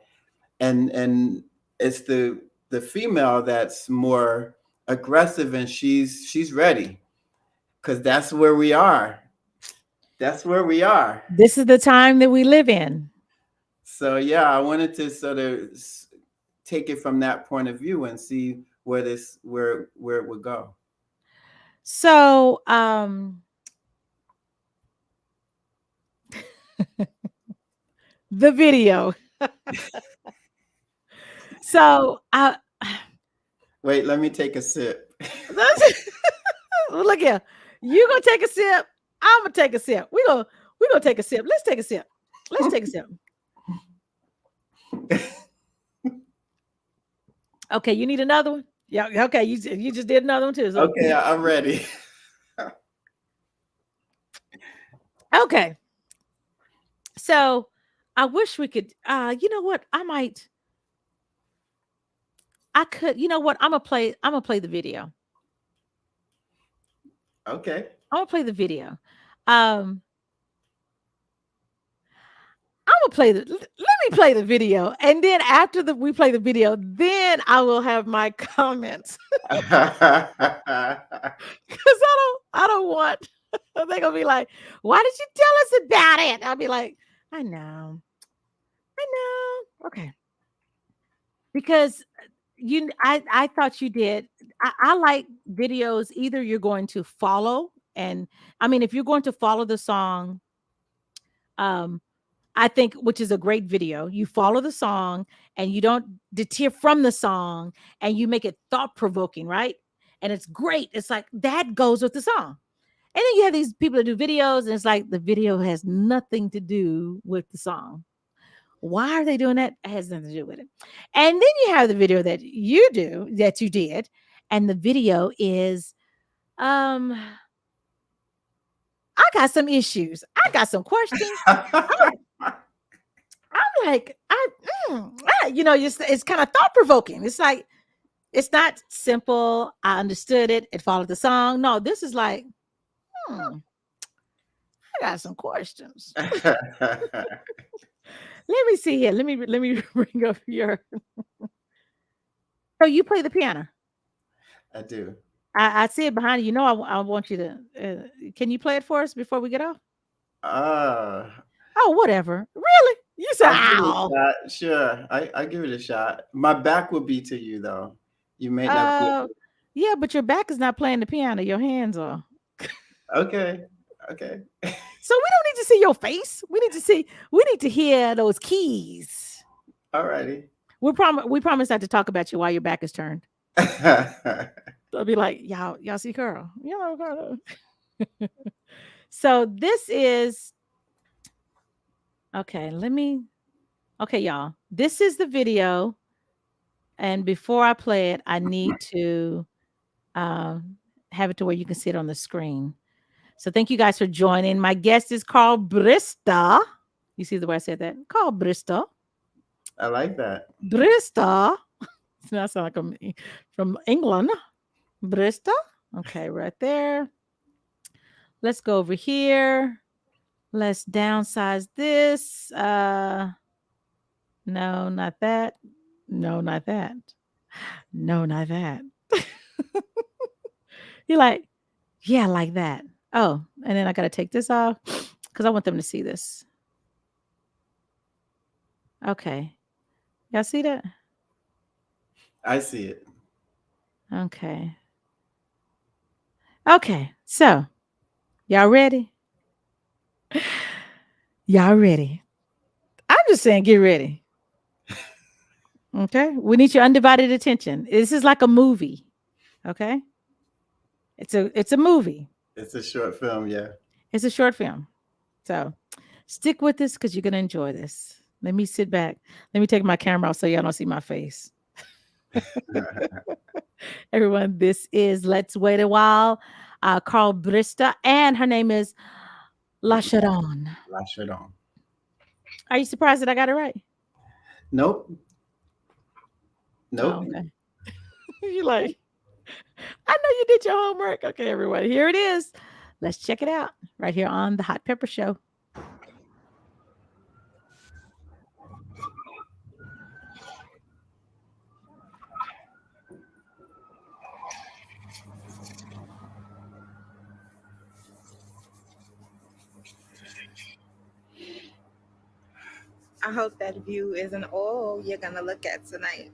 and it's the female that's more aggressive, and she's ready, because that's where we are. That's where we are. This is the time that we live in. So yeah, I wanted to sort of take it from that point of view and see where it would go. So, the video. So, Wait, let me take a sip. look here. You gonna take a sip. I'm gonna take a sip. We gonna take a sip. Let's take a sip. Let's take a sip. Okay, you need another one. Yeah. Okay, you just did another one too. So Okay, I'm ready. okay. So I wish we could. You know what? I could. You know what? I'm gonna play. I'm gonna play the video. Okay. I'm gonna play the video. Um, I'm gonna play the. Let me play the video, and then after we play the video, then I will have my comments because I don't want. They're gonna be like, "Why did you tell us about it?" I'll be like, "I know, I know." Okay, because I thought you did. I like videos. Either you're going to follow, and I mean, if you're going to follow the song, um, I think, which is a great video. You follow the song and you don't deter from the song, and you make it thought provoking, right? And it's great. It's like that goes with the song. And then you have these people that do videos, and it's like the video has nothing to do with the song. Why are they doing that? It has nothing to do with it. And then you have the video that you did, and the video is I got some issues. I got some questions. I'm like, it's kind of thought provoking. It's like, it's not simple. I understood it. It followed the song. No, this is like, I got some questions. Let me see here. Let me bring up your. So you play the piano. I do. I see it behind you. You know, I want you to. Can you play it for us before we get off? Uh, Oh, whatever. Really? You said, I'll give it ow. a shot. Sure, I give it a shot. My back will be to you though. You may not be. Yeah, but your back is not playing the piano. Your hands are. Okay. Okay. So we don't need to see your face. We need to hear those keys. Alrighty. We promise not to talk about you while your back is turned. They'll be like, y'all see Carl. So this is okay. Okay, y'all. This is the video. And before I play it, I need to have it to where you can see it on the screen. So thank you guys for joining. My guest is Carl Brister. You see the way I said that? Carl Brister. I like that. Brister. It's not sound like I'm from England. Brister. Okay, right there. Let's go over here. Let's downsize this. No, not that. No, not that. No, not that. You're like, yeah, like that. Oh, and then I got to take this off because I want them to see this. Okay. Y'all see that? I see it. Okay. Okay. So, y'all ready? Y'all ready? I'm just saying, get ready. Okay. We need your undivided attention. This is like a movie. Okay. It's a movie. It's a short film, yeah. It's a short film. So stick with this because you're gonna enjoy this. Let me sit back. Let me take my camera off so y'all don't see my face. Everyone, this is Let's Wait a While. Carl Brister, and her name is La Sharon. La Sharon. Are you surprised that I got it right? Nope. Nope. Oh, okay. You like, I know you did your homework. Okay, everyone, here it is. Let's check it out right here on the Hot Pepper Show. I hope that view isn't all you're gonna look at tonight.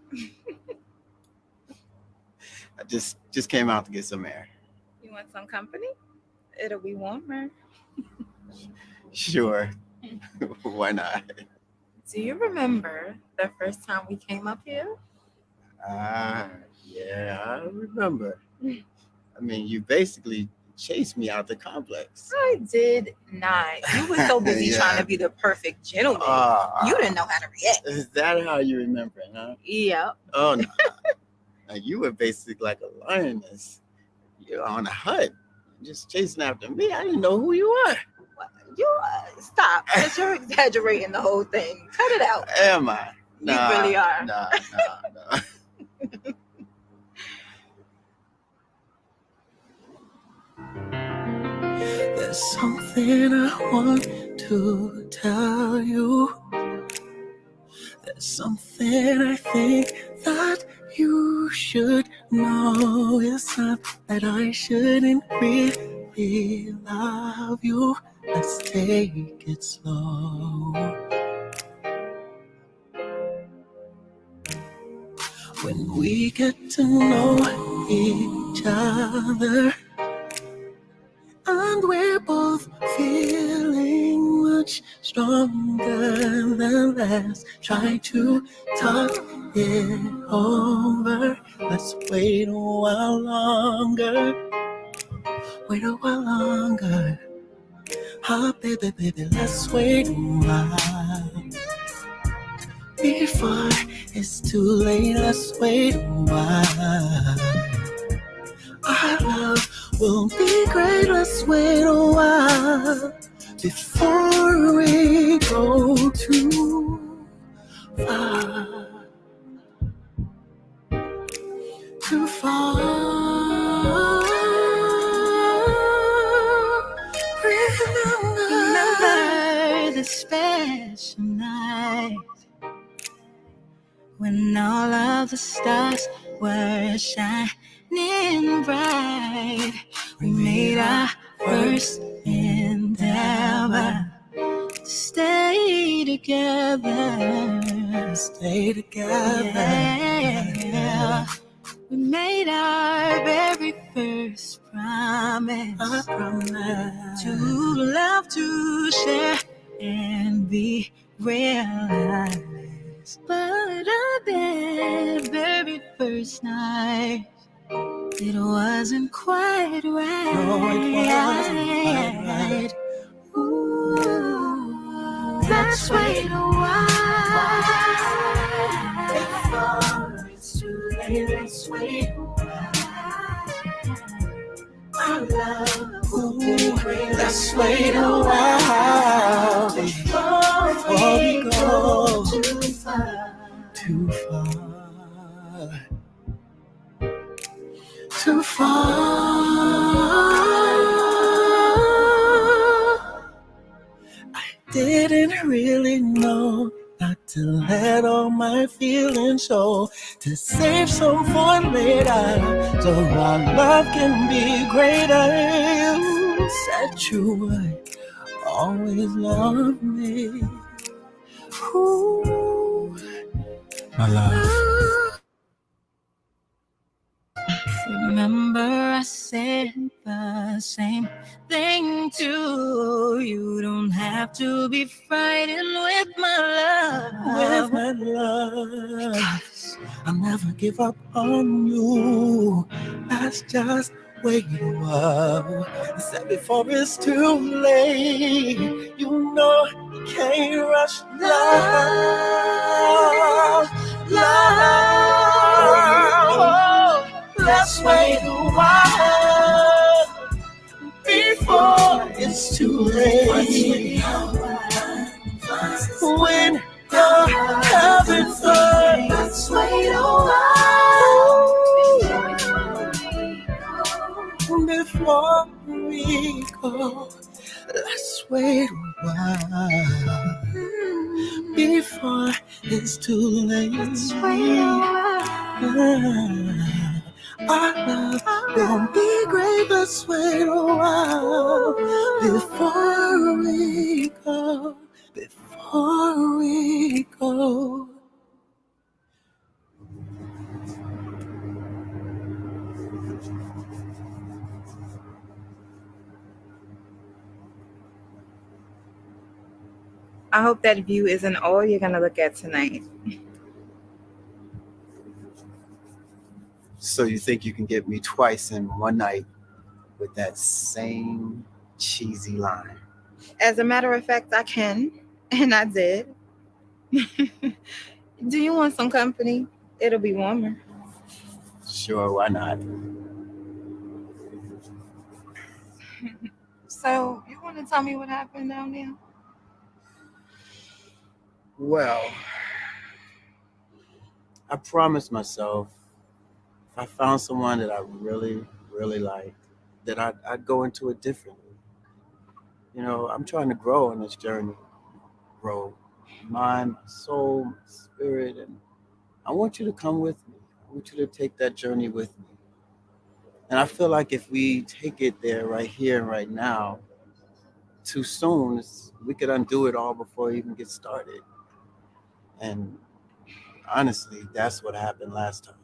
I just came out to get some air. You want some company? It'll be warmer. Sure. Why not? Do you remember the first time we came up here? Yeah, I remember. I mean, you basically chased me out the complex. I did not. You were so busy trying to be the perfect gentleman. You didn't know how to react. Is that how you remember it, huh? Yep. Oh, no. Now, you were basically like a lioness. You're on a hunt, just chasing after me. I didn't know who you were. You stop. Because you're exaggerating the whole thing. Cut it out. Am I? You really are. Nah. There's something I want to tell you. There's something I think that you should know. It's not that I shouldn't really love you. Let's take it slow. When we get to know each other, and we're both feeling much stronger than last. Try to talk it over. Let's wait a while longer. Wait a while longer. Ah, baby, let's wait a while. Before it's too late, let's wait a while. Our love will be great, let's wait a while. Before we go too far. Too far. Remember the special night when all of the stars were shining bright. We made our first endeavor. Stay together. Stay together. Yeah. We made our very first promise. I promise. To love, to share, and be realized. But on that very first night, it wasn't quite right. No, it wasn't quite right. Ooh, let's wait a while. Before it's too late, let's wait a while. Our love will be great. Let's wait a while. Before we go too far. Too far. Too far. Didn't really know not to let all my feelings show, to save some for later, so our love can be greater. You said you would always love me. Ooh, my love. Remember I said the same thing too. You don't have to be frightened with my love. With my love, I'll never give up on you. Let's just wait a while. I said before it's too late. You know you can't rush love. Love. Let's wait a while before it's too late. When you're having fun, let's wait a while before we go. Let's wait a while before it's too late. Let's wait a while. Our love won't be great, let's wait a while before we go, before we go. I hope that view isn't all you're going to look at tonight. So you think you can get me twice in one night with that same cheesy line? As a matter of fact, I can, and I did. Do you want some company? It'll be warmer. Sure, why not? So, you want to tell me what happened down there? Well, I promised myself if I found someone that I really, really liked, that I'd go into it differently. You know, I'm trying to grow on this journey. Grow mind, my soul, my spirit, and I want you to come with me. I want you to take that journey with me. And I feel like if we take it there right here and right now, too soon, we could undo it all before it even gets started. And honestly, that's what happened last time.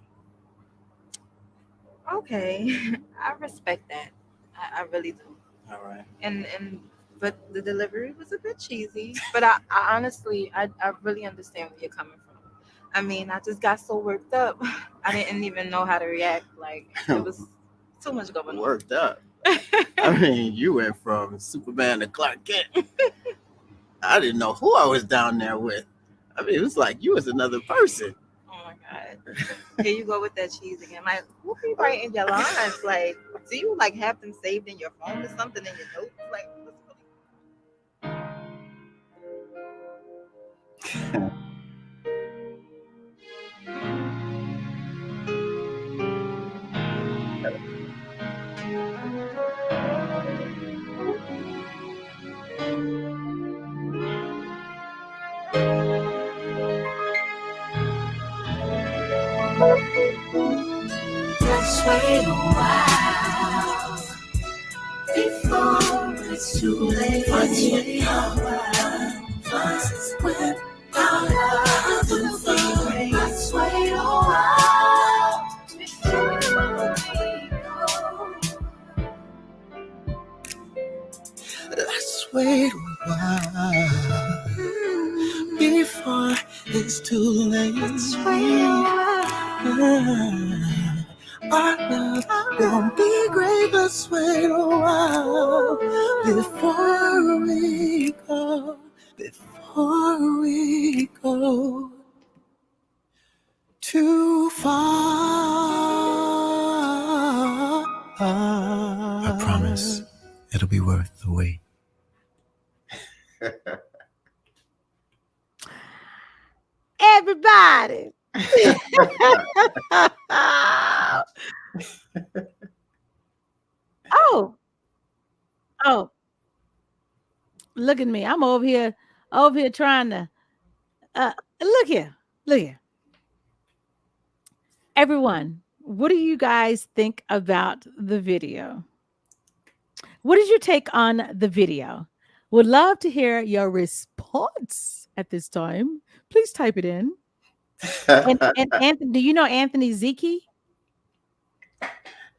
Okay, I respect that. I really do. All right. But the delivery was a bit cheesy. But I honestly, I really understand where you're coming from. I mean, I just got so worked up. I didn't even know how to react. Like, it was too much going on. Worked up. I mean, you went from Superman to Clark Kent. I didn't know who I was down there with. I mean, it was like you was another person. Oh my God. Here you go with that cheese again. Like, who be writing your lines? Like, do you like have them saved in your phone or something in your notes? Like, what's really Let's wait a while before it's too late. Let's wait a while. When our love will be great. Let's wait a while before we go. Let's wait a while before it's too late. Let's wait a while. Our love won't be great. Let's wait a while before we go. Before we go too far. I promise it'll be worth the wait. Everybody. Oh, oh, look at me. I'm over here trying to look here. Look here. Everyone, what do you guys think about the video? What is your take on the video? Would love to hear your response at this time. Please type it in. And Anthony, do you know Anthony Ziki?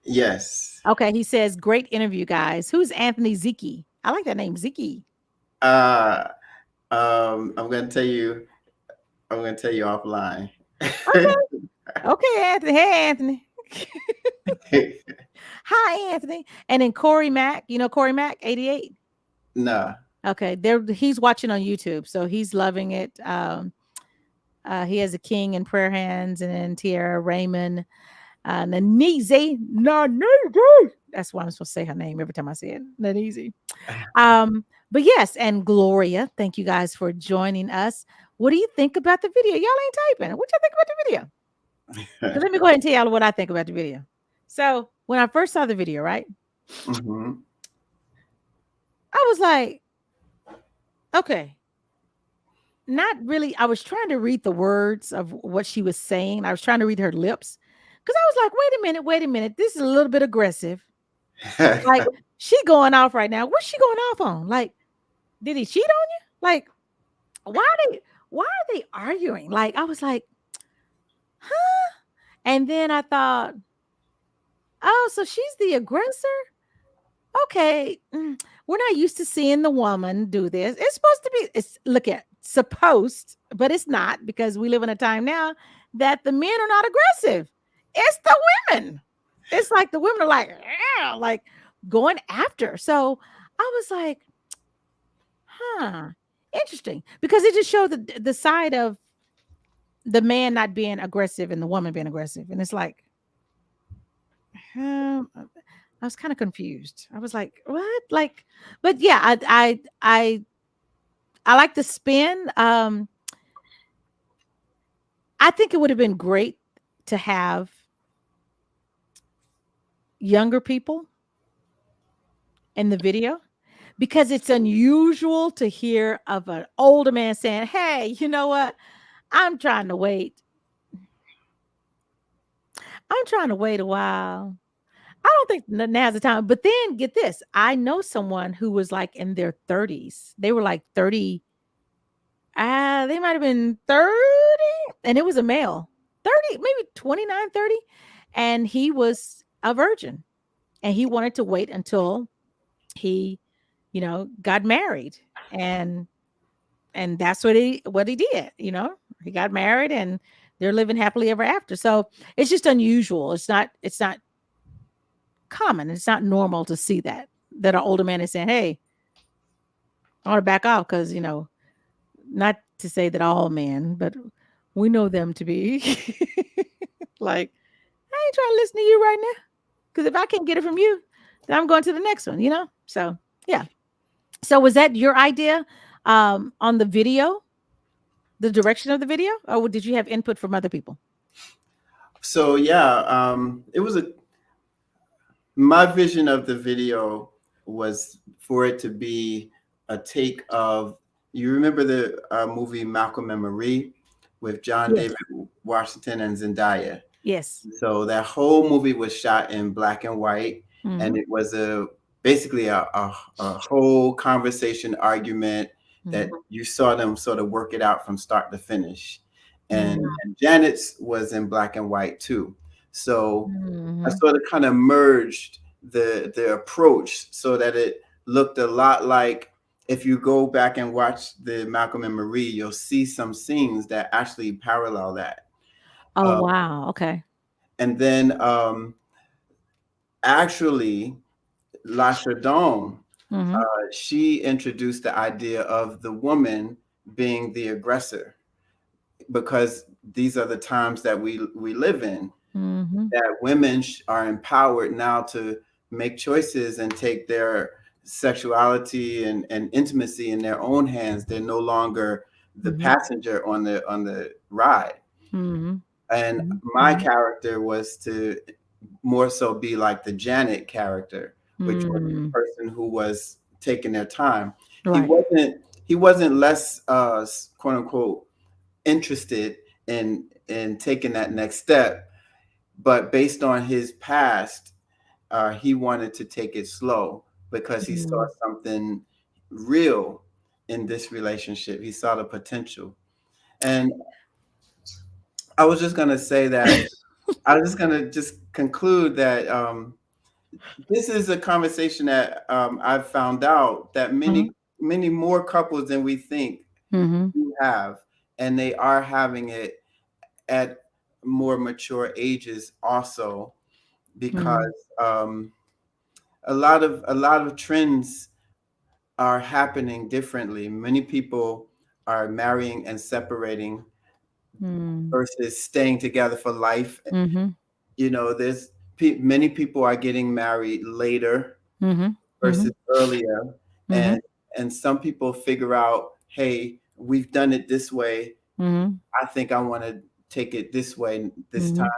Yes. Okay, he says, great interview, guys. Who's Anthony Ziki? I like that name, Ziki. I'm gonna tell you offline. Okay. Okay, Anthony. Hey, Anthony. Hi, Anthony. And then Corey Mack. You know Corey Mack, 88? No. Okay, he's watching on YouTube, so he's loving it. He has a king in prayer hands, and then Tiara Raymond, Naneezy. That's why I'm supposed to say her name every time I say it. Naneezy. But yes, and Gloria. Thank you guys for joining us. What do you think about the video? Y'all ain't typing. What y'all think about the video? So let me go ahead and tell y'all what I think about the video. So when I first saw the video, right? Mm-hmm. I was like, okay. Not really. I was trying to read the words of what she was saying. I was trying to read her lips. Because I was like, wait a minute. This is a little bit aggressive. Like, she going off right now. What's she going off on? Like, did he cheat on you? Like, why are they arguing? Like, I was like, huh? And then I thought, oh, so she's the aggressor? Okay. We're not used to seeing the woman do this. It's supposed to be, supposed, but it's not, because we live in a time now that the men are not aggressive. It's the women. It's like the women are like going after. So I was like, huh, interesting, because it just showed the side of the man not being aggressive and the woman being aggressive. And it's like, I was kind of confused. I was like, what? Like, but yeah, I like the spin. I think it would have been great to have younger people in the video, because it's unusual to hear of an older man saying, hey, you know what? I'm trying to wait a while. I don't think now's the time. But then get this. I know someone who was like in their 30s. They were like 30. They might have been 30. And it was a male. 30, maybe 29, 30. And he was a virgin. And he wanted to wait until he, got married. And that's what he did. He got married and they're living happily ever after. So it's just unusual. It's not common. It's not normal to see that an older man is saying, hey, I want to back off, because, not to say that all men, but we know them to be like, I ain't trying to listen to you right now. Because if I can't get it from you, then I'm going to the next one, you know? So, yeah. So, was that your idea on the video, the direction of the video? Or did you have input from other people? So yeah, it was my vision of the video was for it to be a take of, you remember the movie Malcolm and Marie with John Yes. David Washington and Zendaya? Yes. So that whole movie was shot in black and white, and Mhm. it was basically a whole conversation argument that you saw them sort of work it out from start to finish. And Janet's was in black and white too. So I Mhm. sort of kind of merged the approach so that it looked a lot like, if you go back and watch the Malcolm and Marie, you'll see some scenes that actually parallel that. Oh, Uh, wow. Okay. and then actually, Lasha Dome, Mhm. she introduced the idea of the woman being the aggressor, because these are the times that we live in, Mhm. that women are empowered now to make choices and take their sexuality and intimacy in their own hands. They're no longer the Mhm. passenger on the ride. Mhm. And Mhm. my character was to more so be like the Janet character, which was the Mhm. person who was taking their time. He Right. wasn't he wasn't less quote unquote interested in taking that next step, but based on his past, he wanted to take it slow because he saw Mhm. something real in this relationship. He saw the potential. And I was just gonna say that I was just gonna just conclude that this is a conversation that I've found out that Mhm. many more couples than we think Mhm. do have, and they are having it at more mature ages also, Mhm. because um, a lot of trends are happening differently. Many people are marrying and separating Mhm. versus staying together for life. Mhm. You know, there's many people are getting married later Mhm. versus Mhm. earlier, Mhm. and some people figure out, hey, we've done it this way. Mhm. I think I want to take it this way this time.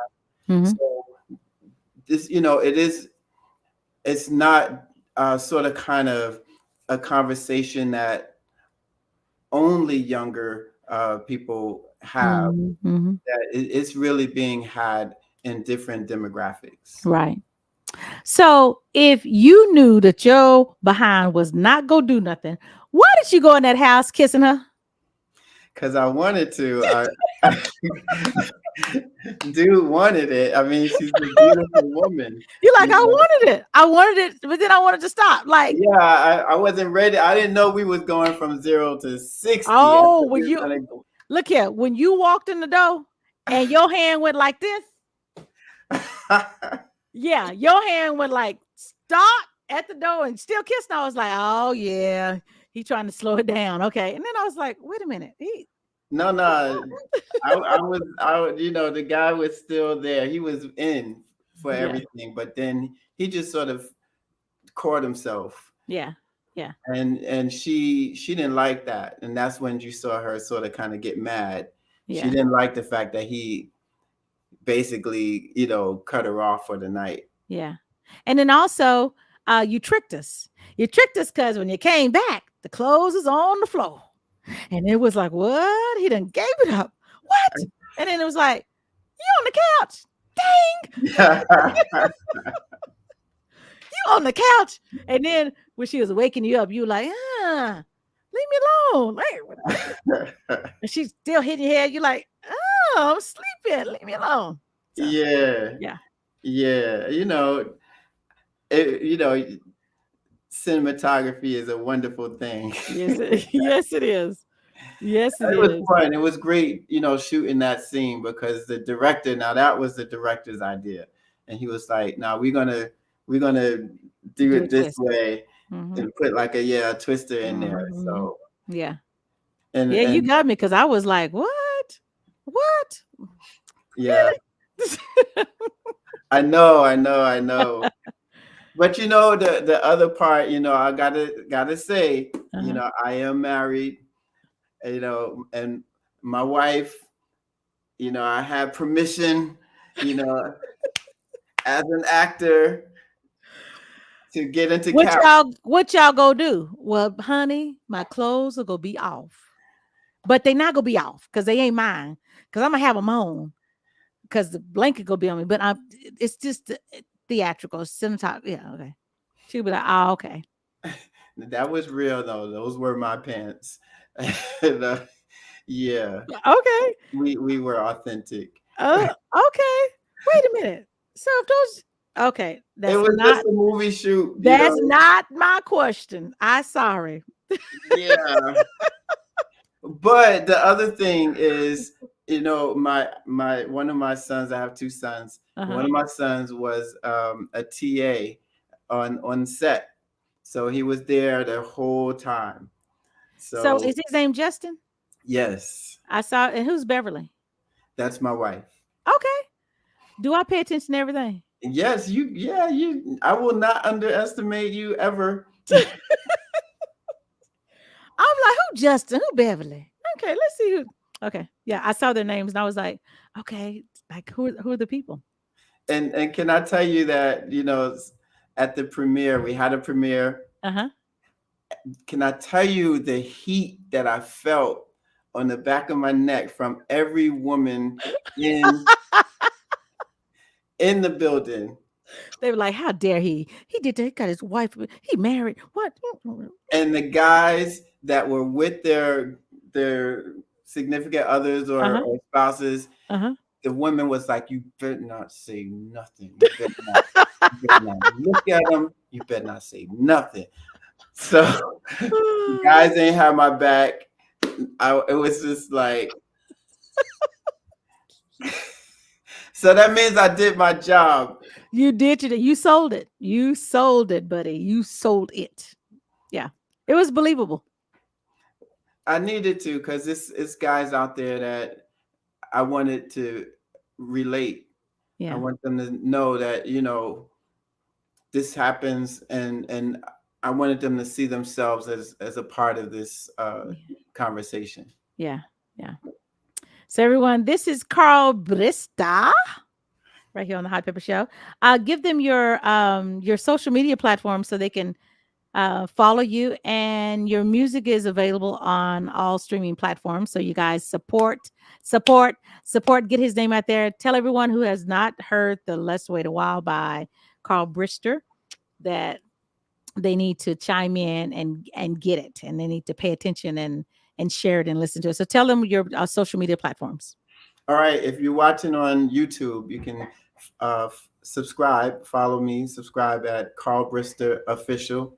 Mhm. Mhm. So this, it's not sort of kind of a conversation that only younger people have. Mhm. Mhm. That it's really being had in different demographics. Right. So if you knew that your behind was not gonna do nothing, why did you go in that house kissing her? Because I wanted to. Dude wanted it. I mean, she's a beautiful woman. You're like, You I know? wanted it. I wanted it, but then I wanted to stop. Like, Yeah, I wasn't ready. I didn't know we was going from 0 to 60. I oh, thought we when was you gonna look here, when you walked in the door and your hand went like this, go. yeah, your hand went like stop at the door and still kissing. I was like, oh yeah, he trying to slow it down. Okay. And then I was like, wait a minute. No, no. The guy was still there. He was in for Yeah, everything, but then he just sort of caught himself. yeah, yeah, And she didn't like that. And that's when you saw her sort of kind of get mad. She yeah, didn't like the fact that he basically, cut her off for the night. yeah. And then also, you tricked us. You tricked us because when you came back, the clothes is on the floor. And it was like, what? He done gave it up. What? And then it was like, you on the couch. Dang, you on the couch. And then when she was waking you up, you were like, leave me alone. And she's still hitting your head. You're like, oh, I'm sleeping. Leave me alone. So, Yeah. yeah. Yeah. Cinematography is a wonderful thing. Yes, yes, it is. Yes, it It was is. fun. It was great, shooting that scene, because the director, now that was the director's idea. And he was like, "Now we're gonna do Do a it this twist. way Mm-hmm. and put like a twister in there." Mm-hmm. So Yeah. and Yeah, you and got me because I was like, what? What? yeah, I know. But the other part, I gotta say, Uh-huh. I am married, and my wife, I have permission, you know, as an actor to get into character. What y'all go do? Well, honey, my clothes are gonna be off. But they not gonna be off because they ain't mine. Because I'm gonna have them on because the blanket gonna be on me. But it's just theatrical, cinematography. Yeah, okay. She'll be like, oh, okay. That was real though. Those were my pants. And, yeah, Okay. we were authentic. Okay. Wait a minute. So if those okay, It was just a movie shoot, that's not my question. I sorry. Yeah. But the other thing is, my one of my sons, I have two sons. Uh-huh. One of my sons was a TA on set. So he was there the whole time. So So is his name Justin? yes, I saw and who's Beverly? that's my wife. Okay. Do I pay attention to everything? Yes, I will not underestimate you ever. I'm like, who Justin? Who Beverly? Okay, let's see who. Okay, yeah, I saw their names and I was like, okay, like who are the people? And can I tell you that, at the premiere, we had a premiere. Uh huh. Can I tell you the heat that I felt on the back of my neck from every woman in in the building? They were like, how dare he? He did that. He got his wife. He married. What? And the guys that were with their significant others Uh or, huh. or spouses, Uh huh. the women was like, you better not say nothing. You better not look at them. You better not say nothing. So the guys ain't have my back. It was just like, so that means I did my job. You did it. You sold it. You sold it, buddy. You sold it. Yeah, it was believable. I needed to because it's guys out there that I wanted to relate. I Yeah. want them to know that this happens, and I wanted them to see themselves as a part of this conversation. Yeah. Yeah. So everyone, this is Carl Brister right here on the Hot Pepper Show. Give them your social media platform so they can follow you, and your music is available on all streaming platforms. So you guys support, get his name out there. Tell everyone who has not heard the Let's Wait a While by Carl Brister that they need to chime in and get it, and they need to pay attention and share it and listen to it. So tell them your social media platforms. All right, if you're watching on YouTube, you can subscribe, follow me, subscribe at Carl Brister Official.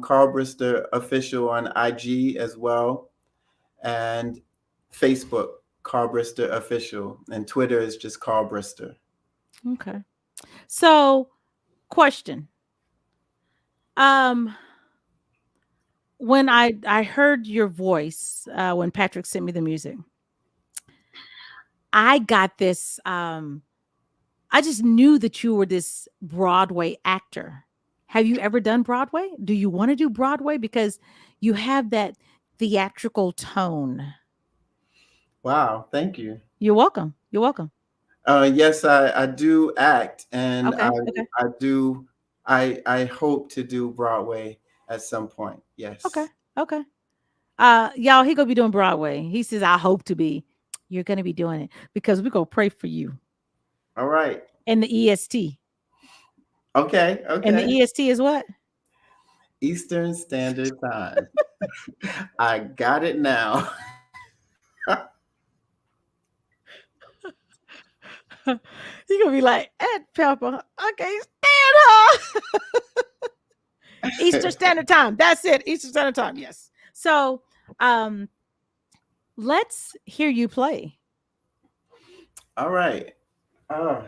Carl Brister Official on IG as well, and Facebook, Carl Brister Official, and Twitter is just Carl Brister. Okay. So, question. Um, when I heard your voice when Patrick sent me the music, I got this. I just knew that you were this Broadway actor. Have you ever done Broadway? Do you want to do Broadway because you have that theatrical tone? Wow, thank you. You're welcome. You're welcome. Yes, I do act, and Okay. Okay. I do. I hope to do Broadway at some point. Okay. Yes. Okay. Y'all, he gonna be doing Broadway. He says, I hope to be. You're gonna be doing it because we're gonna pray for you. All right. And the EST. Okay. And the Okay. EST is what? Eastern Standard Time. I got it now. You're gonna be like, Ed Pepper, I can't stand her. Eastern Standard Time. That's it. Eastern Standard Time. Yes. So let's hear you play. All right. Oh,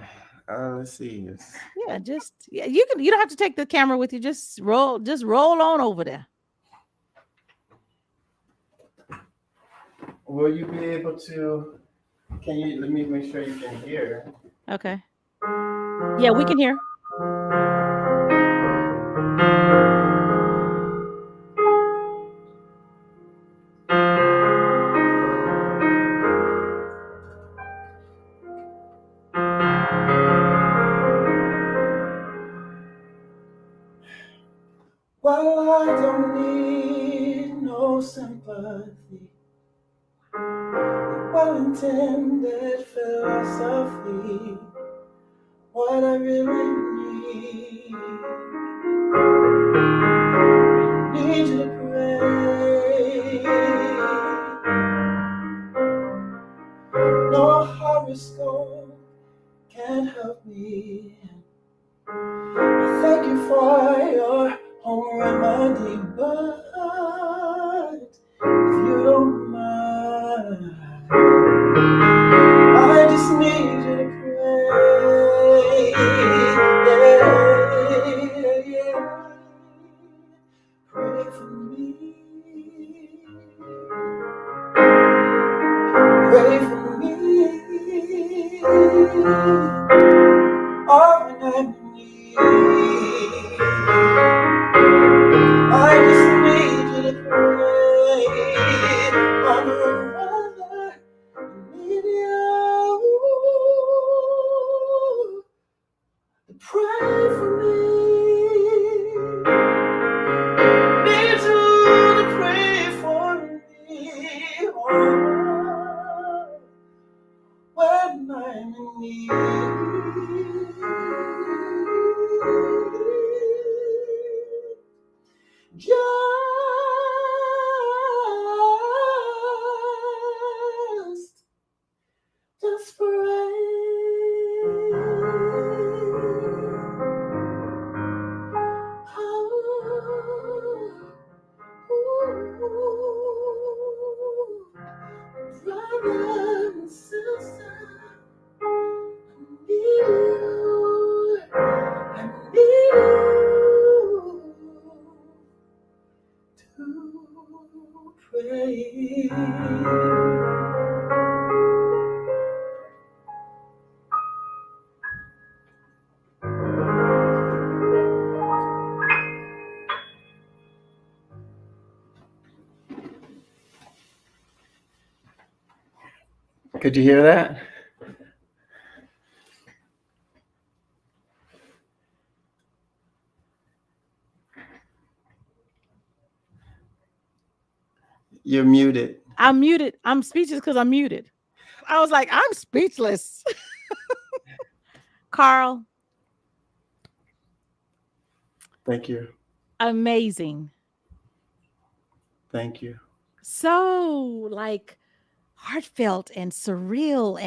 let's see. Yeah, you don't have to take the camera with you. Just roll on over there. will you be able to? Can you let me make sure you can hear? Okay. Yeah, we can hear. Well, I don't need no sympathy. Well-intended philosophy. What I really need you to pray. No horoscope can help me. Thank you for your home remedy, but if you don't mind, I just need you to pray. Yeah, yeah. Pray for me. Pray for me. All I need. I just need you to pray. I'm a brother. I need you to pray for me. Need you to pray for me. Oh, when I'm in need. Just pray. Brother and sister, I need you. I need you to pray. Could you hear that? You're muted. I'm muted. I'm speechless because I'm muted. I was like, I'm speechless. Carl, Thank you. amazing. Thank you. So like heartfelt and surreal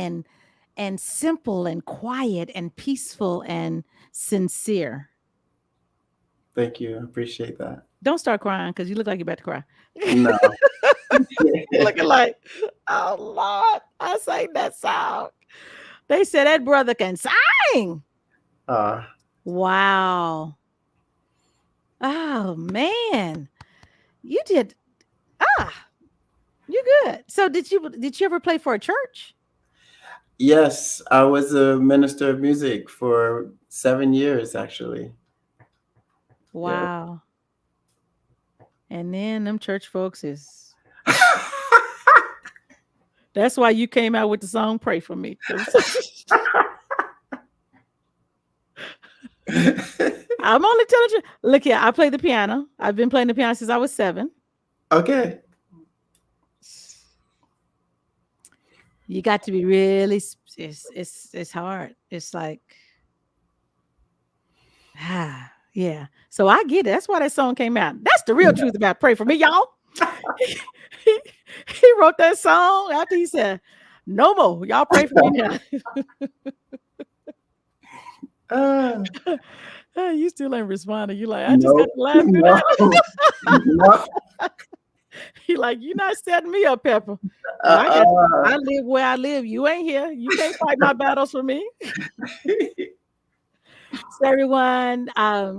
and simple and quiet and peaceful and sincere. Thank you. I appreciate that. Don't start crying because you look like you're about to cry. No. Looking like, oh Lord, I sang that song. They said that brother can sing. Wow. Oh man. You did you're good. So did you ever play for a church? Yes, I was a minister of music for 7 years, actually. Wow. Yeah. And then them church folks is that's why you came out with the song Pray For Me. I'm only telling you. Look here, I play the piano. I've been playing the piano since I was 7. Okay. You got to be really it's hard. It's like yeah. So I get it. That's why that song came out. That's the real truth about Pray For Me, y'all. he wrote that song after he said, "No more. Y'all pray for me now." You still ain't responding. You like, I just got to laugh through that. He like, you not setting me up, Pepper. I live where I live. You ain't here. You can't fight my battles for me. So everyone, I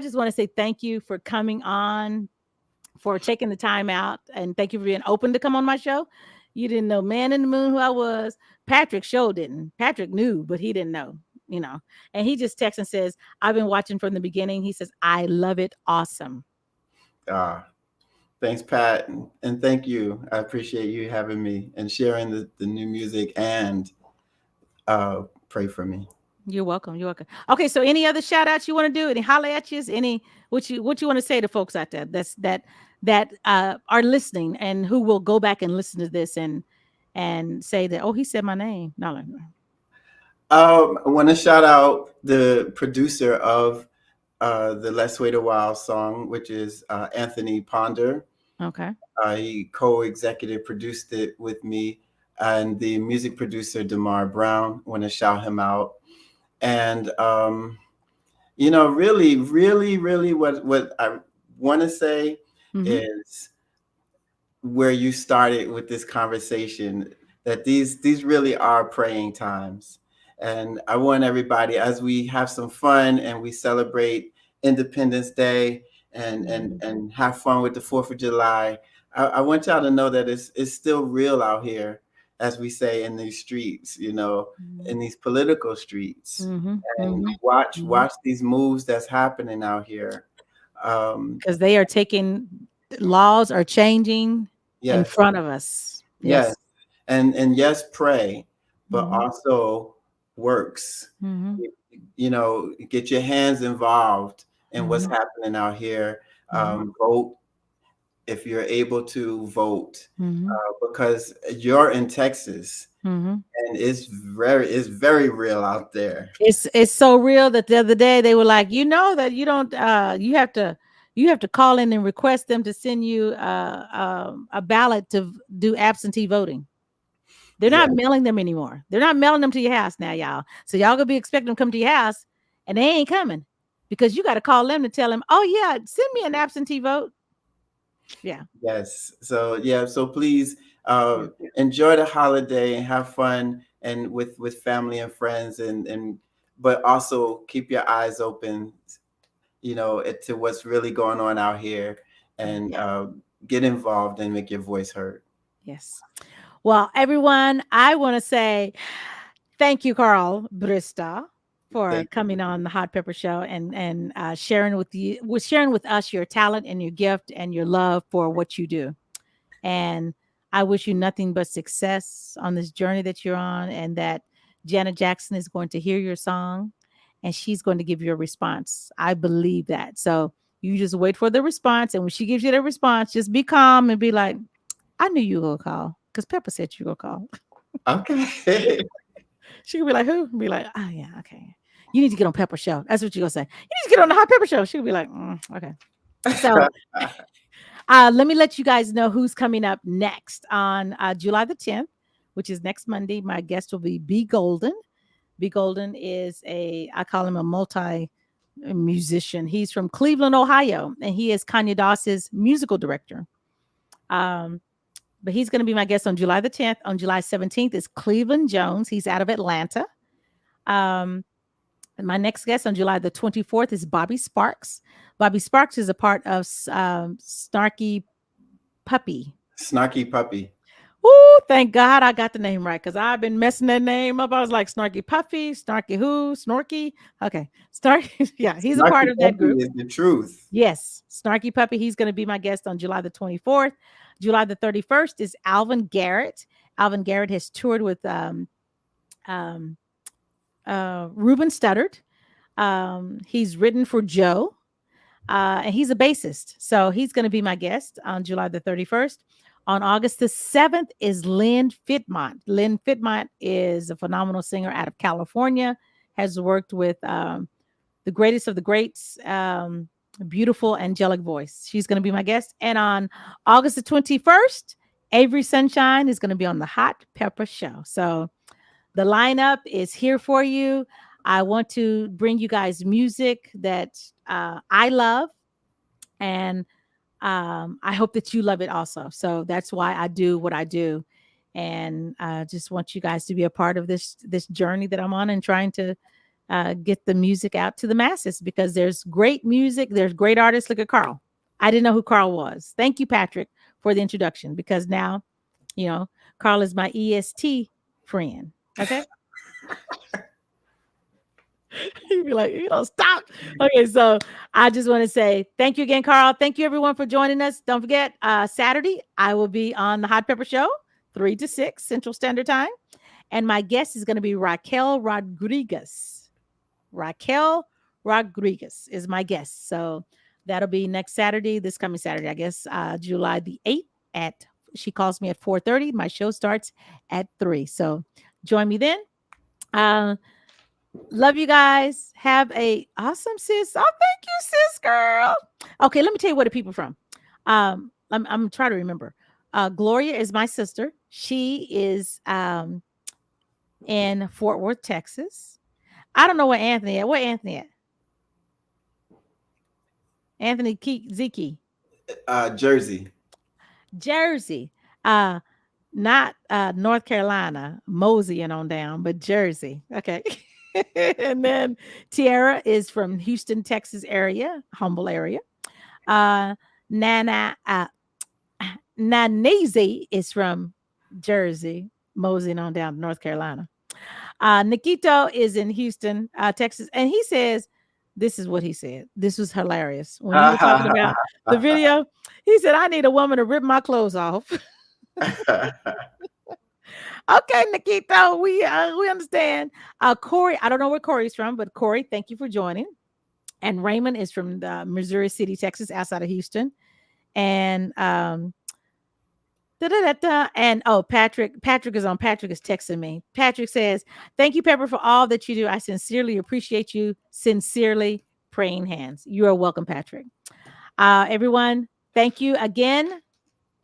just want to say thank you for coming on, for taking the time out, and thank you for being open to come on my show. You didn't know Man in the Moon who I was. Patrick Show didn't. Patrick knew, but he didn't know, you know. And he just texts and says, I've been watching from the beginning. He says, I love it. Awesome. Ah, thanks, Pat. And thank you. I appreciate you having me and sharing the new music and pray for me. You're welcome. You're welcome. Okay, so any other shout outs you want to do? Any holla at yous? Any what you want to say to folks out there that are listening and who will go back and listen to this and say that, oh, he said my name. No, no, no. I want to shout out the producer of the Let's Wait a While song, which is Anthony Ponder. Okay. He co-executive produced it with me, and the music producer Damar Brown. Want to shout him out. And really, really, really, what I want to say is where you started with this conversation, that these really are praying times. And I want everybody, as we have some fun and we celebrate Independence Day and have fun with the 4th of July, I want y'all to know that it's still real out here, as we say, in these streets, in these political streets. And watch these moves that's happening out here. Because they are taking, laws are changing in front of us. Yes. And yes, pray, but also works. Get your hands involved in what's happening out here. Vote if you're able to vote, because you're in Texas, and it's very real out there. It's so real that the other day they were like, that you don't you have to call in and request them to send you a ballot to do absentee voting. They're not mailing them anymore. They're not mailing them to your house now, y'all. So y'all gonna be expecting them to come to your house, and they ain't coming because you got to call them to tell them, oh yeah, send me an absentee vote. Yeah. Yes. So please enjoy the holiday and have fun and with family and friends, and but also keep your eyes open, to what's really going on out here, and get involved and make your voice heard. Yes. Well, everyone, I want to say thank you, Carl Brister, for coming on the Hot Pepper Show and sharing with us your talent and your gift and your love for what you do. And I wish you nothing but success on this journey that you're on, and that Janet Jackson is going to hear your song and she's going to give you a response. I believe that. So you just wait for the response. And when she gives you the response, just be calm and be like, I knew you were going to call because Pepper said you were going to call. Okay. She could be like, who? Be like, oh, yeah, okay. You need to get on Pepper Show. That's what you're going to say. You need to get on the Hot Pepper Show. She could be like, okay. So let me let you guys know who's coming up next on July the 10th, which is next Monday. My guest will be B. Golden. B. Golden is I call him a multi-musician. He's from Cleveland, Ohio, and he is Kanye Doss's musical director. But he's going to be my guest on July the 10th. On July 17th is Cleveland Jones. He's out of Atlanta. And my next guest on July the 24th is Bobby Sparks. Bobby Sparks is a part of Snarky Puppy. Snarky Puppy. Oh, thank God I got the name right, because I've been messing that name up. I was like, Snarky Puppy, Snarky who, Snorky. Okay. Yeah, he's Snarky a part of that group. Is the truth. Yes. Snarky Puppy. He's going to be my guest on July the 24th. July the 31st is Alvin Garrett. Alvin Garrett has toured with Ruben Studdard. He's written for Joe. And he's a bassist. So he's going to be my guest on July the 31st. On August the 7th is Lynn Fitmont. Lynn Fitmont is a phenomenal singer out of California, has worked with the greatest of the greats, beautiful angelic voice. She's going to be my guest. And on August the 21st, Avery Sunshine is going to be on the Hot Pepper Show. So the lineup is here for you. I want to bring you guys music that I love, and I hope that you love it also. So that's why I do what I do, and I just want you guys to be a part of this journey that I'm on, and trying to get the music out to the masses, because there's great music, there's great artists. Look at Carl. I didn't know who Carl was. Thank you, Patrick, for the introduction, because now, Carl is my EST friend. Okay. You'd be like, you don't stop. Okay, so I just want to say thank you again, Carl. Thank you everyone for joining us. Don't forget, Saturday, I will be on the Hot Pepper Show, 3 to 6 Central Standard Time. And my guest is going to be Raquel Rodriguez. Raquel Rodriguez is my guest. So that'll be next Saturday, this coming Saturday, I guess, July the 8th at, she calls me at 4:30. My show starts at 3. So join me then. Love you guys. Have a awesome sis. Oh, thank you, sis girl. Okay, let me tell you where the people from. I'm trying to remember. Gloria is my sister. She is in Fort Worth, Texas. I don't know where Anthony at. Where Anthony at? Anthony Ziki. Jersey. Jersey. Not North Carolina, Mosey and on down, but Jersey. Okay. And then Tiara is from Houston, Texas area, humble area. Naneezy is from Jersey, Mosey and on down to North Carolina. Nikito is in Houston, Texas, and he says, this is what he said. This was hilarious. When you were talking about the video, he said, I need a woman to rip my clothes off. Okay, Nikito, we understand. Corey, I don't know where Corey's from, but Corey, thank you for joining. And Raymond is from the Missouri City, Texas, outside of Houston. And and Patrick is on. Patrick is texting me. Patrick says, thank you, Pepper, for all that you do. I sincerely appreciate you. Sincerely, praying hands. You are welcome, Patrick. Everyone, thank you again.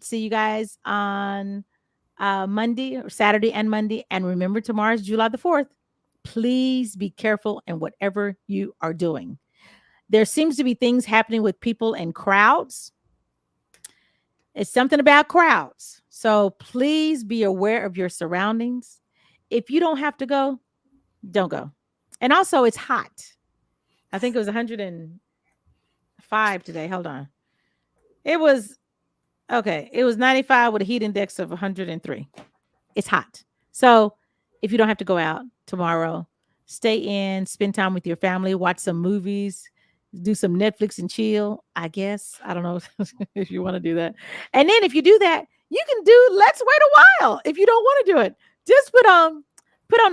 See you guys on Monday or Saturday and Monday. And remember, tomorrow's July the 4th. Please be careful in whatever you are doing. There seems to be things happening with people in crowds. It's something about crowds. So please be aware of your surroundings. If you don't have to go, don't go. And also, it's hot. I think it was 105 today. Hold on. It was 95 with a heat index of 103. It's hot. So if you don't have to go out tomorrow, stay in, spend time with your family, watch some movies, do some Netflix and chill, I guess. I don't know if you want to do that. And then if you do that, you can do Let's Wait a While. If you don't want to do it, just put on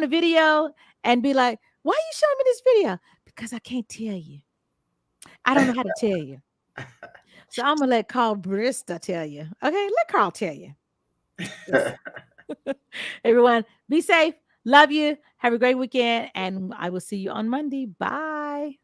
the video and be like, why are you showing me this video? Because I can't tell you. I don't know how to tell you. So I'm going to let Carl Brister tell you. Okay, let Carl tell you. Everyone, be safe. Love you. Have a great weekend. And I will see you on Monday. Bye.